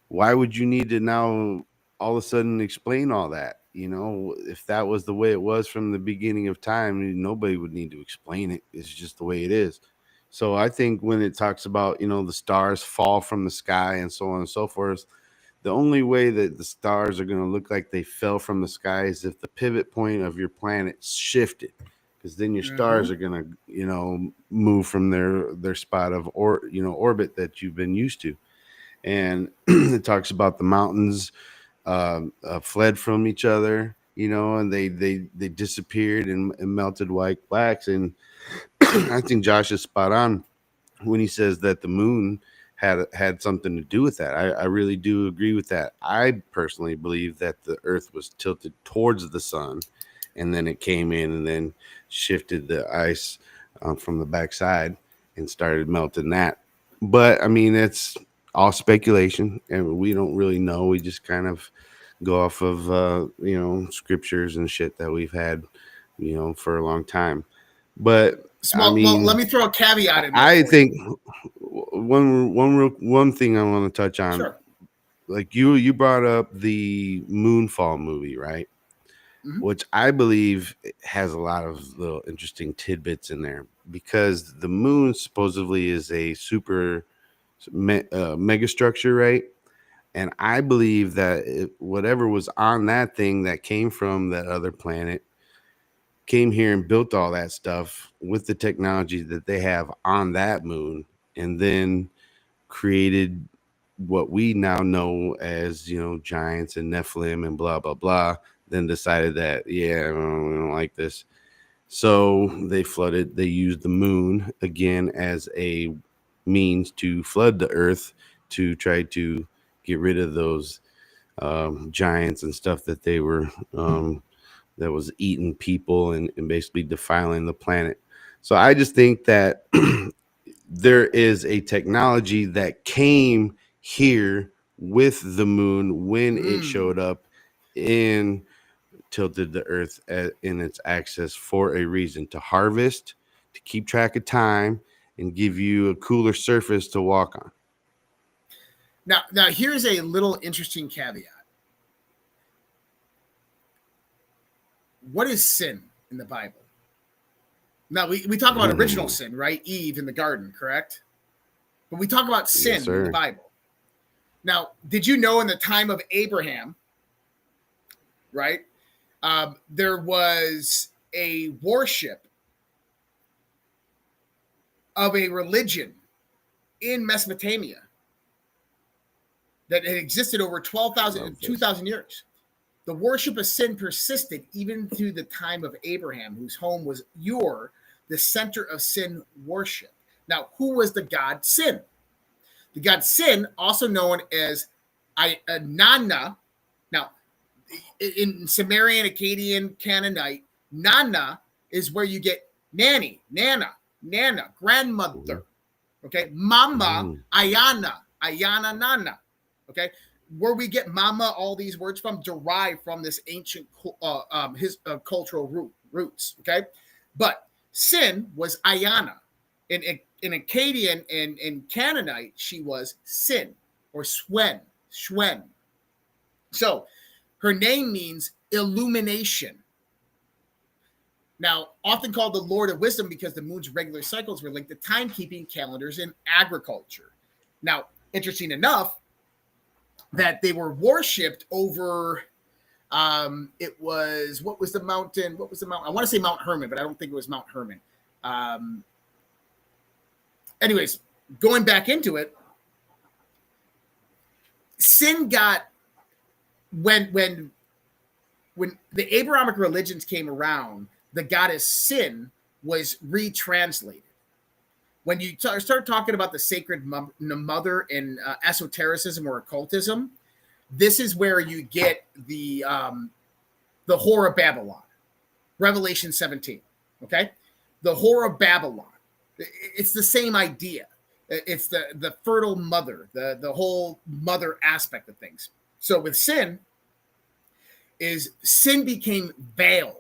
why would you need to now all of a sudden explain all that? If that was the way it was from the beginning of time, nobody would need to explain it. It's just the way it is. So I think when it talks about, the stars fall from the sky and so on and so forth, the only way that the stars are going to look like they fell from the sky is if the pivot point of your planet shifted, because then your stars are going to, move from their spot of orbit that you've been used to. And it talks about the mountains fled from each other, and they disappeared and melted white wax. And I think Josh is spot on when he says that the moon had something to do with that. I really do agree with that. I personally believe that the earth was tilted towards the sun, and then it came in and then shifted the ice from the backside and started melting that. But I mean, it's all speculation, and we don't really know. We just kind of go off of scriptures and shit that we've had for a long time. But well, let me throw a caveat in there. I think one thing I want to touch on, like you brought up the Moonfall movie, right? Which I believe has a lot of little interesting tidbits in there, because the moon supposedly is a super megastructure, right? And I believe that whatever was on that thing that came from that other planet came here and built all that stuff with the technology that they have on that moon, and then created what we now know as, giants and Nephilim and blah, blah, blah. Then decided that, we don't like this. So they used the moon again as a means to flood the earth to try to get rid of those giants and stuff that they were that was eating people and basically defiling the planet. So I just think that there is a technology that came here with the moon when it showed up in tilted the earth in its axis for a reason, to harvest, to keep track of time, and give you a cooler surface to walk on. Now here's a little interesting caveat. What is sin in the Bible? Now, we talk about original sin, right? Eve in the garden, correct? But we talk about sin in the Bible. Now, did you know in the time of Abraham, right, there was a worship of a religion in Mesopotamia that had existed over 2,000 years. The worship of sin persisted even through the time of Abraham, whose home was the center of sin worship. Now, who was the god Sin? The god Sin, also known as Nana. Now, in Sumerian, Akkadian, Canaanite, Nana is where you get nanny, Nana, grandmother. Okay, Mama, Ayana, Nana. Okay, where we get mama, all these words from, derived from this ancient cultural roots. Okay, but Sin was Ayana. In Akkadian and in Canaanite, she was Sin or Shwen. So her name means illumination. Now, often called the Lord of Wisdom because the moon's regular cycles were linked to timekeeping, calendars, and agriculture. Now, interesting enough, that they were worshipped over, what was the mountain? I want to say Mount Hermon, but I don't think it was Mount Hermon. Anyways, going back into it, Sin got, when the Abrahamic religions came around, the goddess Sin was retranslated. When you start talking about the sacred mother in esotericism or occultism, this is where you get the whore of Babylon, Revelation 17. Okay, the whore of Babylon. It's the same idea. It's the fertile mother, the whole mother aspect of things. So with Sin became veiled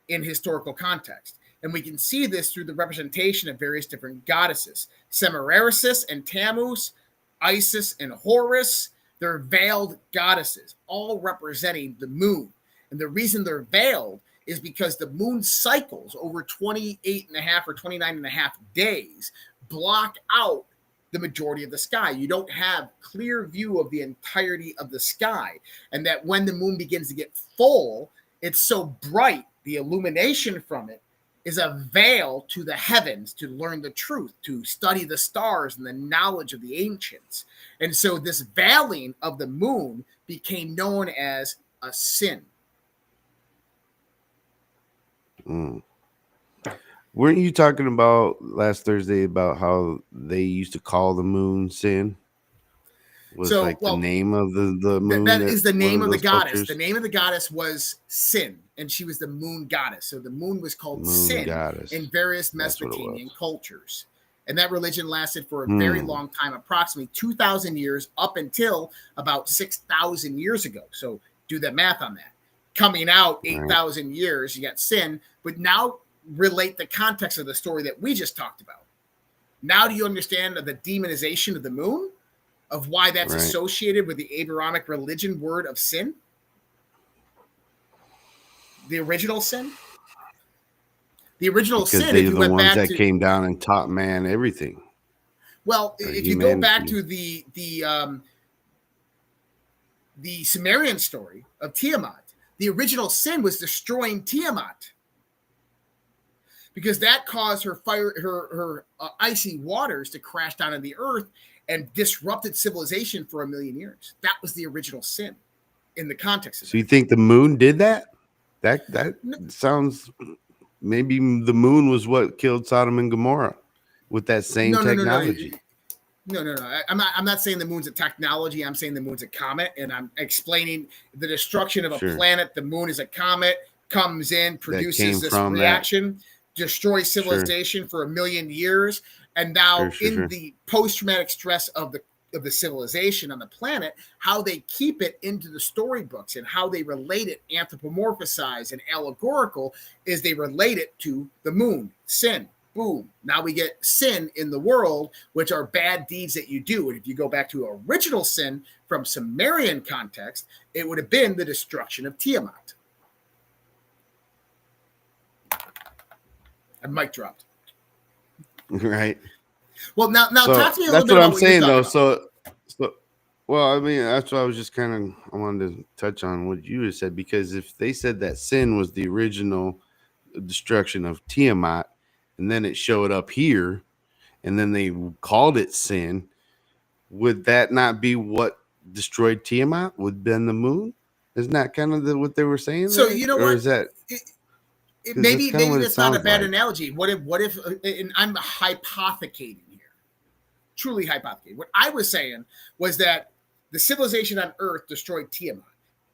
in historical context. And we can see this through the representation of various different goddesses. Semiramis and Tammuz, Isis and Horus, they're veiled goddesses, all representing the moon. And the reason they're veiled is because the moon cycles over 28 and a half or 29 and a half days block out the majority of the sky. You don't have clear view of the entirety of the sky. And that when the moon begins to get full, it's so bright, the illumination from it is a veil to the heavens to learn the truth, to study the stars and the knowledge of the ancients. And so this veiling of the moon became known as a sin. Weren't you talking about last Thursday about how they used to call the moon Sin? The name of the moon? That is the name of the goddess. Cultures? The name of the goddess was Sin, and she was the moon goddess. So the moon was called Sin in various Mesopotamian cultures. And that religion lasted for a very long time, approximately 2,000 years, up until about 6,000 years ago. So do the math on that. Coming out 8,000 years, you got Sin, but now relate the context of the story that we just talked about. Now do you understand the demonization of the moon? Of why that's associated with the Abrahamic religion word of sin? The original sin? The original because sin, they're the ones that came down and taught man everything. Well, if you go back to the Sumerian story of Tiamat, the original sin was destroying Tiamat, because that caused her icy waters to crash down on the earth and disrupted civilization for 1 million years. That was the original sin in the context of So you think the moon did that? That sounds, maybe the moon was what killed Sodom and Gomorrah with that same technology. No. I'm not saying the moon's a technology. I'm saying the moon's a comet, and I'm explaining the destruction of a planet. The moon is a comet, comes in, produces this reaction, destroys civilization for 1 million years. And now the post-traumatic stress of of the civilization on the planet, how they keep it into the storybooks and how they relate it, anthropomorphized and allegorical, is they relate it to the moon, sin. Boom. Now we get sin in the world, which are bad deeds that you do. And if you go back to original sin from Sumerian context, it would have been the destruction of Tiamat. And mic dropped. Right. Well, now So talk to me a little that's bit what about I'm what you're saying, though. talking So, well, I mean, that's what I was just kind of, I wanted to touch on what you had said, because if they said that sin was the original destruction of Tiamat, and then it showed up here, and then they called it sin, would that not be what destroyed Tiamat? Would been the moon? Isn't that kind of what they were saying? So there? you know or what? Is that Maybe kinda what it that's not a sounds bad like. analogy. What if and I'm hypothecating here, truly hypothecating. What I was saying was that the civilization on Earth destroyed Tiamat.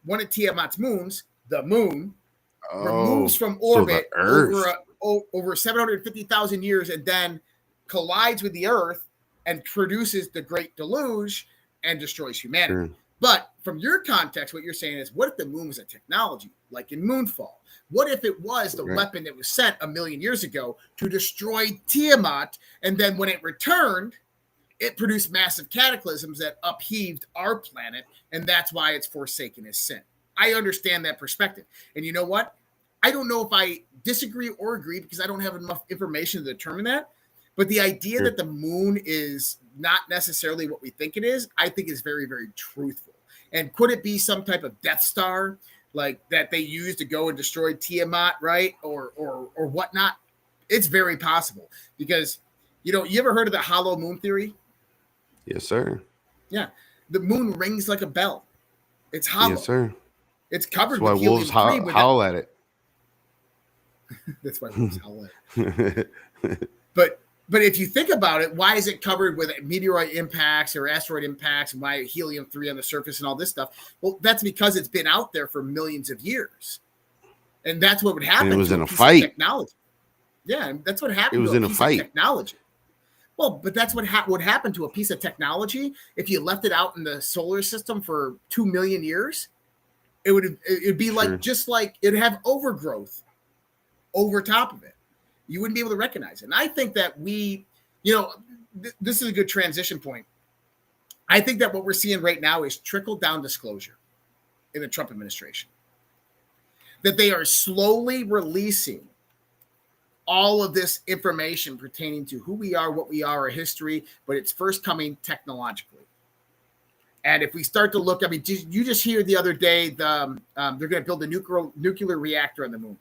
One of Tiamat's moons, the moon, removes from so the orbit Earth. over 750,000 years, and then collides with the Earth and produces the Great Deluge and destroys humanity. Sure. But from your context, what you're saying is, what if the moon was a technology, like in Moonfall? What if it was the weapon that was sent 1 million years ago to destroy Tiamat, and then when it returned, it produced massive cataclysms that upheaved our planet, and that's why it's forsaken as sin? I understand that perspective. And you know what? I don't know if I disagree or agree, because I don't have enough information to determine that. But the idea that the moon is not necessarily what we think it is, I think is very, very truthful. And could it be some type of Death Star, like that they used to go and destroy Tiamat, right? Or whatnot? It's very possible, because, you know, you ever heard of the hollow moon theory? Yes, sir. Yeah. The moon rings like a bell. It's hollow. Yes, sir. It's covered That's why with wolves helium-3. howl at it. That's why wolves howl at it. But if you think about it, why is it covered with meteorite impacts or asteroid impacts, and why helium-3 on the surface and all this stuff? Well, that's because it's been out there for millions of years. And that's what would happen. And it was to in a piece fight. Of technology. Yeah, and that's what happened. It was to in a piece fight. Of technology. Well, but that's what would happen to a piece of technology if you left it out in the solar system for 2 million years. It'd be like, just like it'd have overgrowth over top of it. You wouldn't be able to recognize it. And I think that this is a good transition point. I think that what we're seeing right now is trickle-down disclosure in the Trump administration. That they are slowly releasing all of this information pertaining to who we are, what we are, our history, but it's first coming technologically. And if we start to look, I mean, you just hear the other day, they're going to build a nuclear reactor on the moon.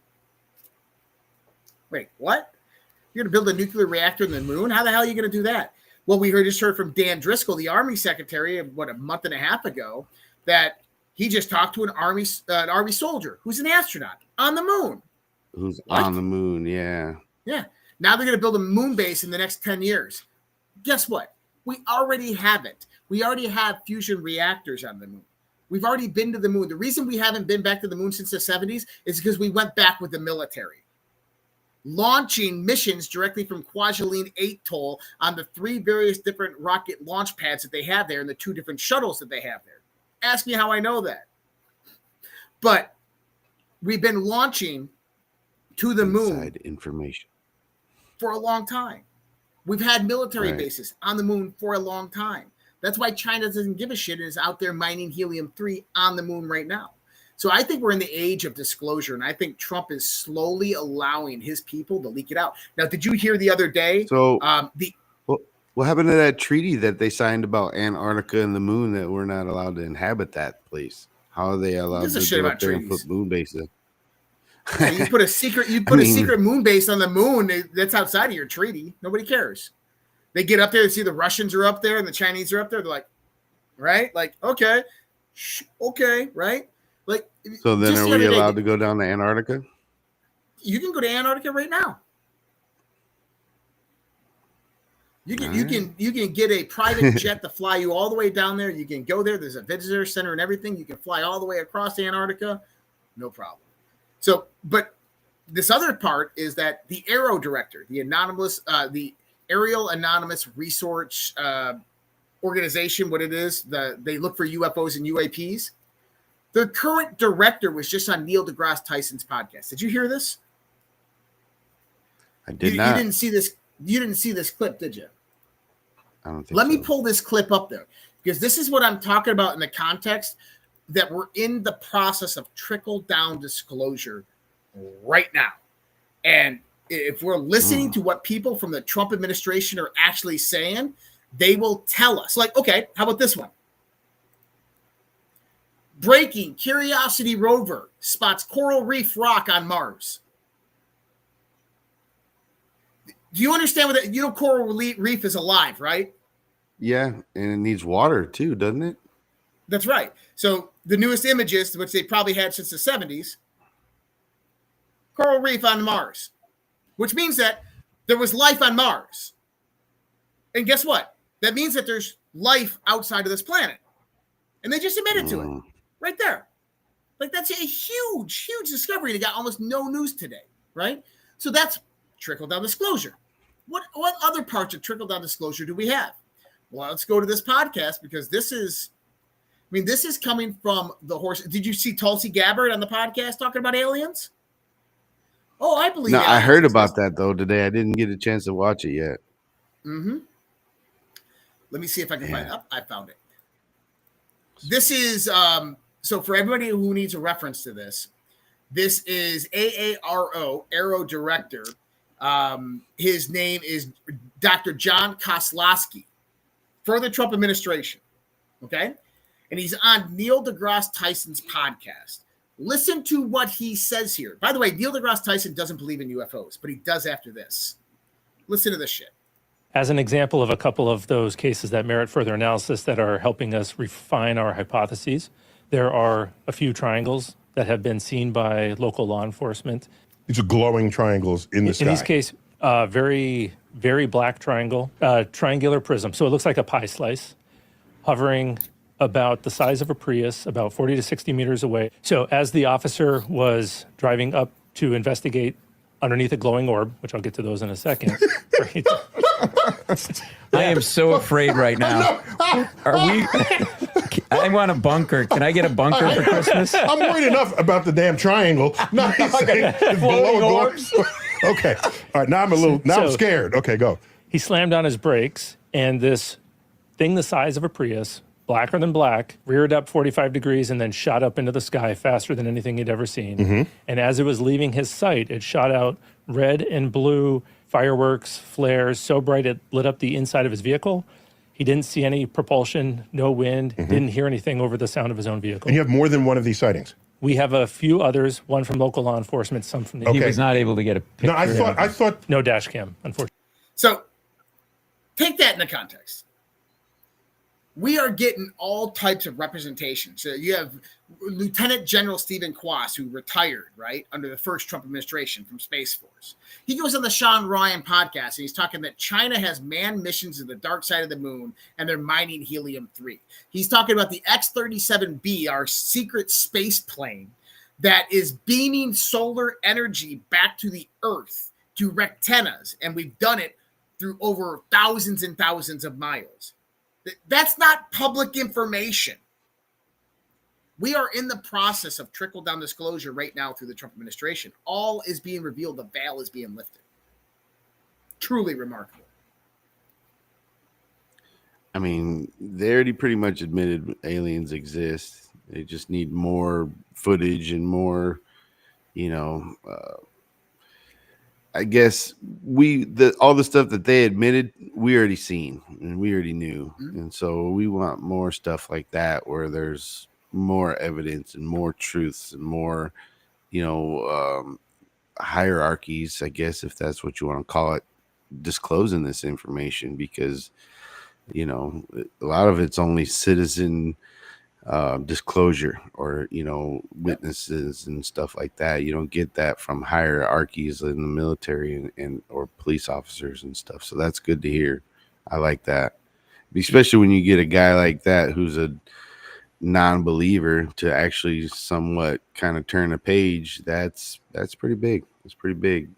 Wait, what? You're going to build a nuclear reactor on the moon? How the hell are you going to do that? Well, we just heard from Dan Driscoll, the Army Secretary, a month and a half ago, that he just talked to an Army soldier who's an astronaut on the moon. Who's on the moon? Yeah. Yeah. Now they're going to build a moon base in the next 10 years. Guess what? We already have it. We already have fusion reactors on the moon. We've already been to the moon. The reason we haven't been back to the moon since the 70s is because we went back with the military, launching missions directly from Kwajalein Atoll on the 3 various different rocket launch pads that they have there and the 2 different shuttles that they have there. Ask me how I know that. But we've been launching to the moon information for a long time. We've had military bases on the moon for a long time. That's why China doesn't give a shit and is out there mining helium-3 on the moon right now. So I think we're in the age of disclosure, and I think Trump is slowly allowing his people to leak it out. Now, did you hear the other day? So what happened to that treaty that they signed about Antarctica and the moon, that we're not allowed to inhabit that place? How are they allowed to go up there and put moon bases? Yeah, you put a secret moon base on the moon that's outside of your treaty. Nobody cares. They get up there and see the Russians are up there and the Chinese are up there. They're like, right? Like, okay, right? Like, so then are we allowed to go down to Antarctica? You can go to Antarctica right now. You can get a private jet to fly you all the way down there. You can go there. There's a visitor center and everything. You can fly all the way across Antarctica. No problem. So, but this other part is that the AARO director, the Aerial Anonymous Research organization, what it is, they look for UFOs and UAPs. The current director was just on Neil deGrasse Tyson's podcast. Did you hear this? I did not. You didn't see this. You didn't see this clip, did you? I don't think Let so. me pull this clip up there, because this is what I'm talking about in the context that we're in the process of trickle down disclosure right now. And if we're listening to what people from the Trump administration are actually saying, they will tell us. Like, okay, how about this one? Breaking: Curiosity rover spots coral reef rock on Mars. Do you understand what that? You know, coral reef is alive, right? Yeah, and it needs water too, doesn't it? That's right. So the newest images, which they probably had since the 70s, coral reef on Mars, which means that there was life on Mars. And guess what? That means that there's life outside of this planet. And they just admitted to it right there. Like, that's a huge, huge discovery that got almost no news today, right? So that's trickle-down disclosure. What other parts of trickle-down disclosure do we have? Well, let's go to this podcast, because this is coming from the horse. Did you see Tulsi Gabbard on the podcast talking about aliens? Oh, I believe. No, I heard about that though today. I didn't get a chance to watch it yet. Mm-hmm. Let me see if I can find it. I found it. This is so for everybody who needs a reference to this. This is AARO, Arrow director. His name is Dr. John Kozlowski for the Trump administration. Okay. And he's on Neil deGrasse Tyson's podcast. Listen to what he says here. By the way, Neil deGrasse Tyson doesn't believe in UFOs, but he does after this. Listen to this shit. As an example of a couple of those cases that merit further analysis that are helping us refine our hypotheses, there are a few triangles that have been seen by local law enforcement. These are glowing triangles in the sky. In this case, very, very black triangle, triangular prism. So it looks like a pie slice, hovering about the size of a Prius, about 40 to 60 meters away. So as the officer was driving up to investigate underneath a glowing orb, which I'll get to those in a second. Right? I am so afraid right now. Are we? I want a bunker. Can I get a bunker for Christmas? I'm worried enough about the damn triangle. Not saying it's below orbs. Okay. All right. Now I'm scared. Okay, go. He slammed on his brakes, and this thing the size of a Prius, blacker than black, reared up 45 degrees and then shot up into the sky faster than anything he'd ever seen. Mm-hmm. And as it was leaving his sight, it shot out red and blue fireworks, flares, so bright it lit up the inside of his vehicle. He didn't see any propulsion, no wind, didn't hear anything over the sound of his own vehicle. And you have more than one of these sightings? We have a few others, one from local law enforcement, some from the... He was not able to get a picture. No, I thought... No dash cam, unfortunately. So take that into context. We are getting all types of representation. So you have Lieutenant General Stephen Quast, who retired, right, under the first Trump administration from Space Force. He goes on the Sean Ryan podcast, and he's talking that China has manned missions to the dark side of the moon, and they're mining helium-3. He's talking about the X-37B, our secret space plane, that is beaming solar energy back to the Earth to rectennas, and we've done it through over thousands and thousands of miles. That's not public information. We are in the process of trickle-down disclosure right now through the Trump administration. All is being revealed. The veil is being lifted. Truly remarkable. I mean, they already pretty much admitted aliens exist. They just need more footage and more, I guess all the stuff that they admitted, we already seen and we already knew. Mm-hmm. And so we want more stuff like that where there's more evidence and more truths and more, hierarchies, I guess, if that's what you want to call it, disclosing this information, because, a lot of it's only citizen disclosure or witnesses and stuff like that. You don't get that from hierarchies in the military and or police officers and stuff. So that's good to hear. I like that, especially when you get a guy like that who's a non-believer to actually somewhat kind of turn a page. That's pretty big. It's pretty big.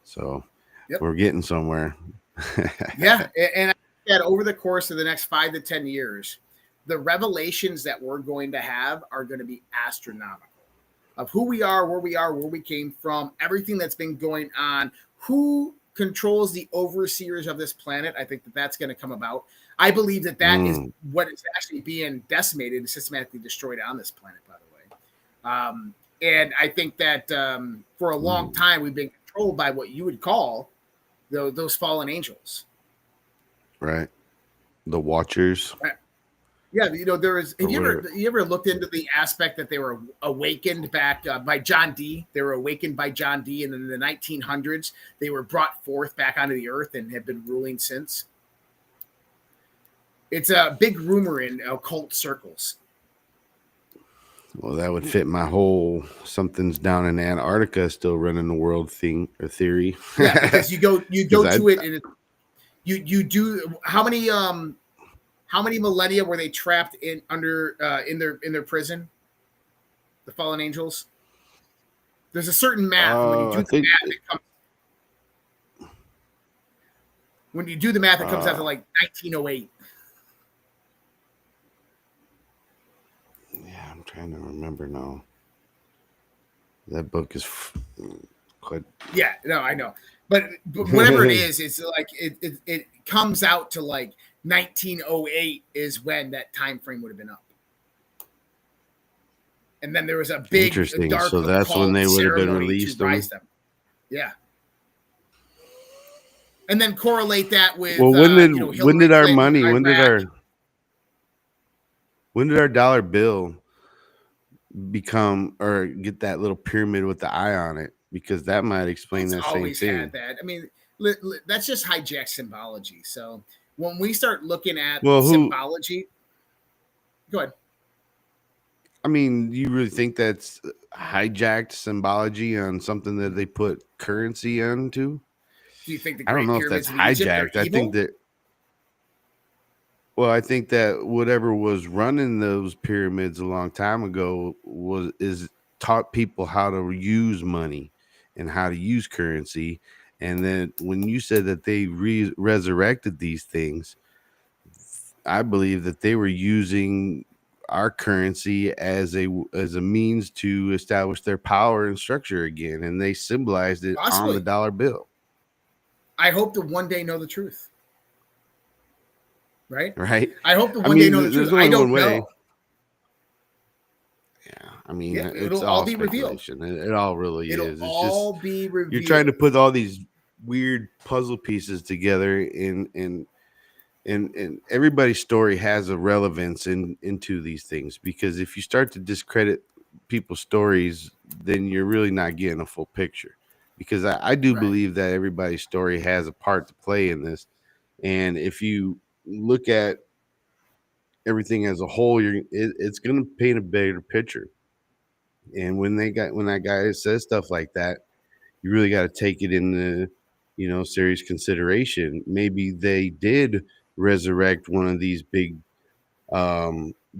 So We're getting somewhere. Yeah, and that over the course of the next 5 to 10 years, the revelations that we're going to have are going to be astronomical of who we are, where we came from, everything that's been going on, who controls the overseers of this planet. I think that that's going to come about. I believe that is what is actually being decimated and systematically destroyed on this planet, by the way. And I think that for a long time, we've been controlled by what you would call those fallen angels. Right. The Watchers. Right. Yeah, there is. Have you ever looked into the aspect that they were awakened back by John Dee? They were awakened by John Dee, and in the 1900s, they were brought forth back onto the earth and have been ruling since. It's a big rumor in occult circles. Well, that would fit my whole something's down in Antarctica still running the world thing or theory. Yeah, because you go to it, and you do how many millennia were they trapped in their prison? The fallen angels. There's a certain math when you do the math, it comes out to like 1908. Yeah, I'm trying to remember now. That book is quite. Yeah, no, I know, but whatever it is, it's like it comes out to like 1908 is when that time frame would have been up. And then there was a big interesting. Dark so that's when they would have been ceremony released. to rise them. Yeah. And then correlate that with when did our money, when did our dollar bill become or get that little pyramid with the eye on it? Because that might explain that same thing. Had that. I mean, that's just hijacked symbology. So when we start looking at symbology, go ahead. I mean, you really think that's hijacked symbology on something that they put currency onto? Do you think I don't know if that's hijacked. I think that whatever was running those pyramids a long time ago is taught people how to use money and how to use currency. And then when you said that they resurrected these things, I believe that they were using our currency as a means to establish their power and structure again, and they symbolized it on the dollar bill. I hope to one day know the truth. Right? I hope to one day know the truth. I don't know. Yeah, I mean, it'll all be revealed. It all really is. It's all just be revealed. You're trying to put all these weird puzzle pieces together, and everybody's story has a relevance into these things, because if you start to discredit people's stories, then you're really not getting a full picture. Because I do believe that everybody's story has a part to play in this, and if you look at everything as a whole, it's going to paint a bigger picture. And when that guy says stuff like that, you really got to take it into serious consideration. Maybe they did resurrect one of these big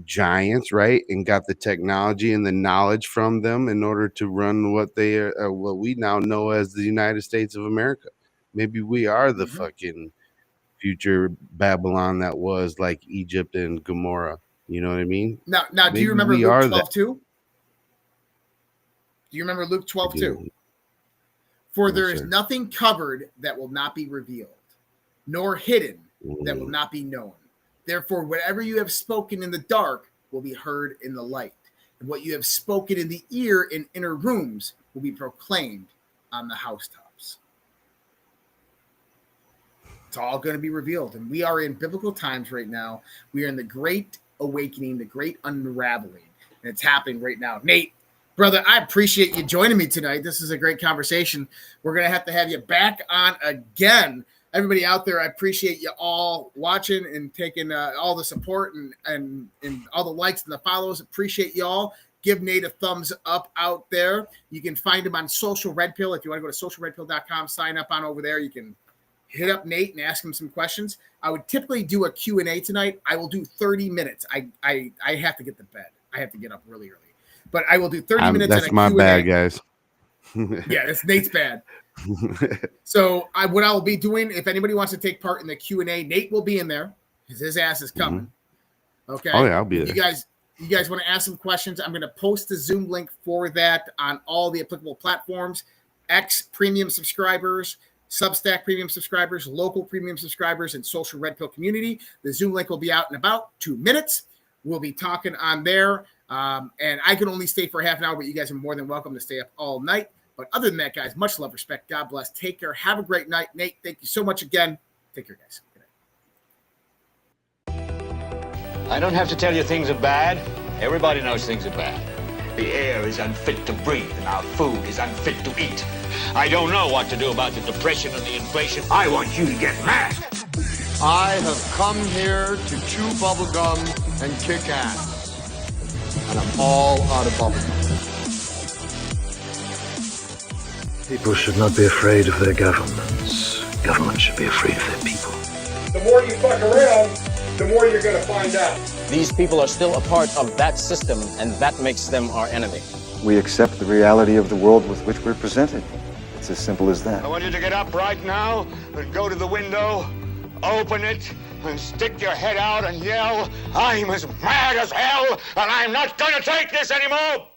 giants, right, and got the technology and the knowledge from them in order to run what we now know as the United States of America. Maybe we are the fucking future Babylon that was like Egypt and Gomorrah. You know what I mean? Now, do you remember Luke 12:2? Do you remember Luke 12:2? For there is nothing covered that will not be revealed, nor hidden that will not be known. Therefore, whatever you have spoken in the dark will be heard in the light, and what you have spoken in the ear in inner rooms will be proclaimed on the housetops. It's all going to be revealed, and we are in biblical times right now. We are in the great awakening, the great unraveling, and it's happening right now. Nate, brother, I appreciate you joining me tonight. This is a great conversation. We're going to have you back on again. Everybody out there, I appreciate you all watching and taking all the support and all the likes and the follows. Appreciate you all. Give Nate a thumbs up out there. You can find him on Social Red Pill. If you want to go to socialredpill.com, sign up on over there. You can hit up Nate and ask him some questions. I would typically do a Q&A tonight. I will do 30 minutes. I have to get to bed. I have to get up really early. But I will do 30 minutes. That's my bad, guys. Yeah, that's Nate's bad. So what I'll be doing, if anybody wants to take part in the Q&A, Nate will be in there because his ass is coming. Okay. Oh yeah, I'll be there. You guys want to ask some questions? I'm going to post the Zoom link for that on all the applicable platforms. X premium subscribers, Substack premium subscribers, local premium subscribers, and social Red Pill community. The Zoom link will be out in about 2 minutes. We'll be talking on there. And I can only stay for half an hour, but you guys are more than welcome to stay up all night. But other than that, guys, much love, respect. God bless. Take care. Have a great night. Nate, thank you so much again. Take care, guys. I don't have to tell you things are bad. Everybody knows things are bad. The air is unfit to breathe, and our food is unfit to eat. I don't know what to do about the depression and the inflation. I want you to get mad. I have come here to chew bubblegum and kick ass. And I'm all out of bubblegum. People should not be afraid of their governments. Governments should be afraid of their people. The more you fuck around, the more you're going to find out. These people are still a part of that system, and that makes them our enemy. We accept the reality of the world with which we're presented. It's as simple as that. I want you to get up right now and go to the window, open it, and stick your head out and yell, I'm as mad as hell, and I'm not going to take this anymore!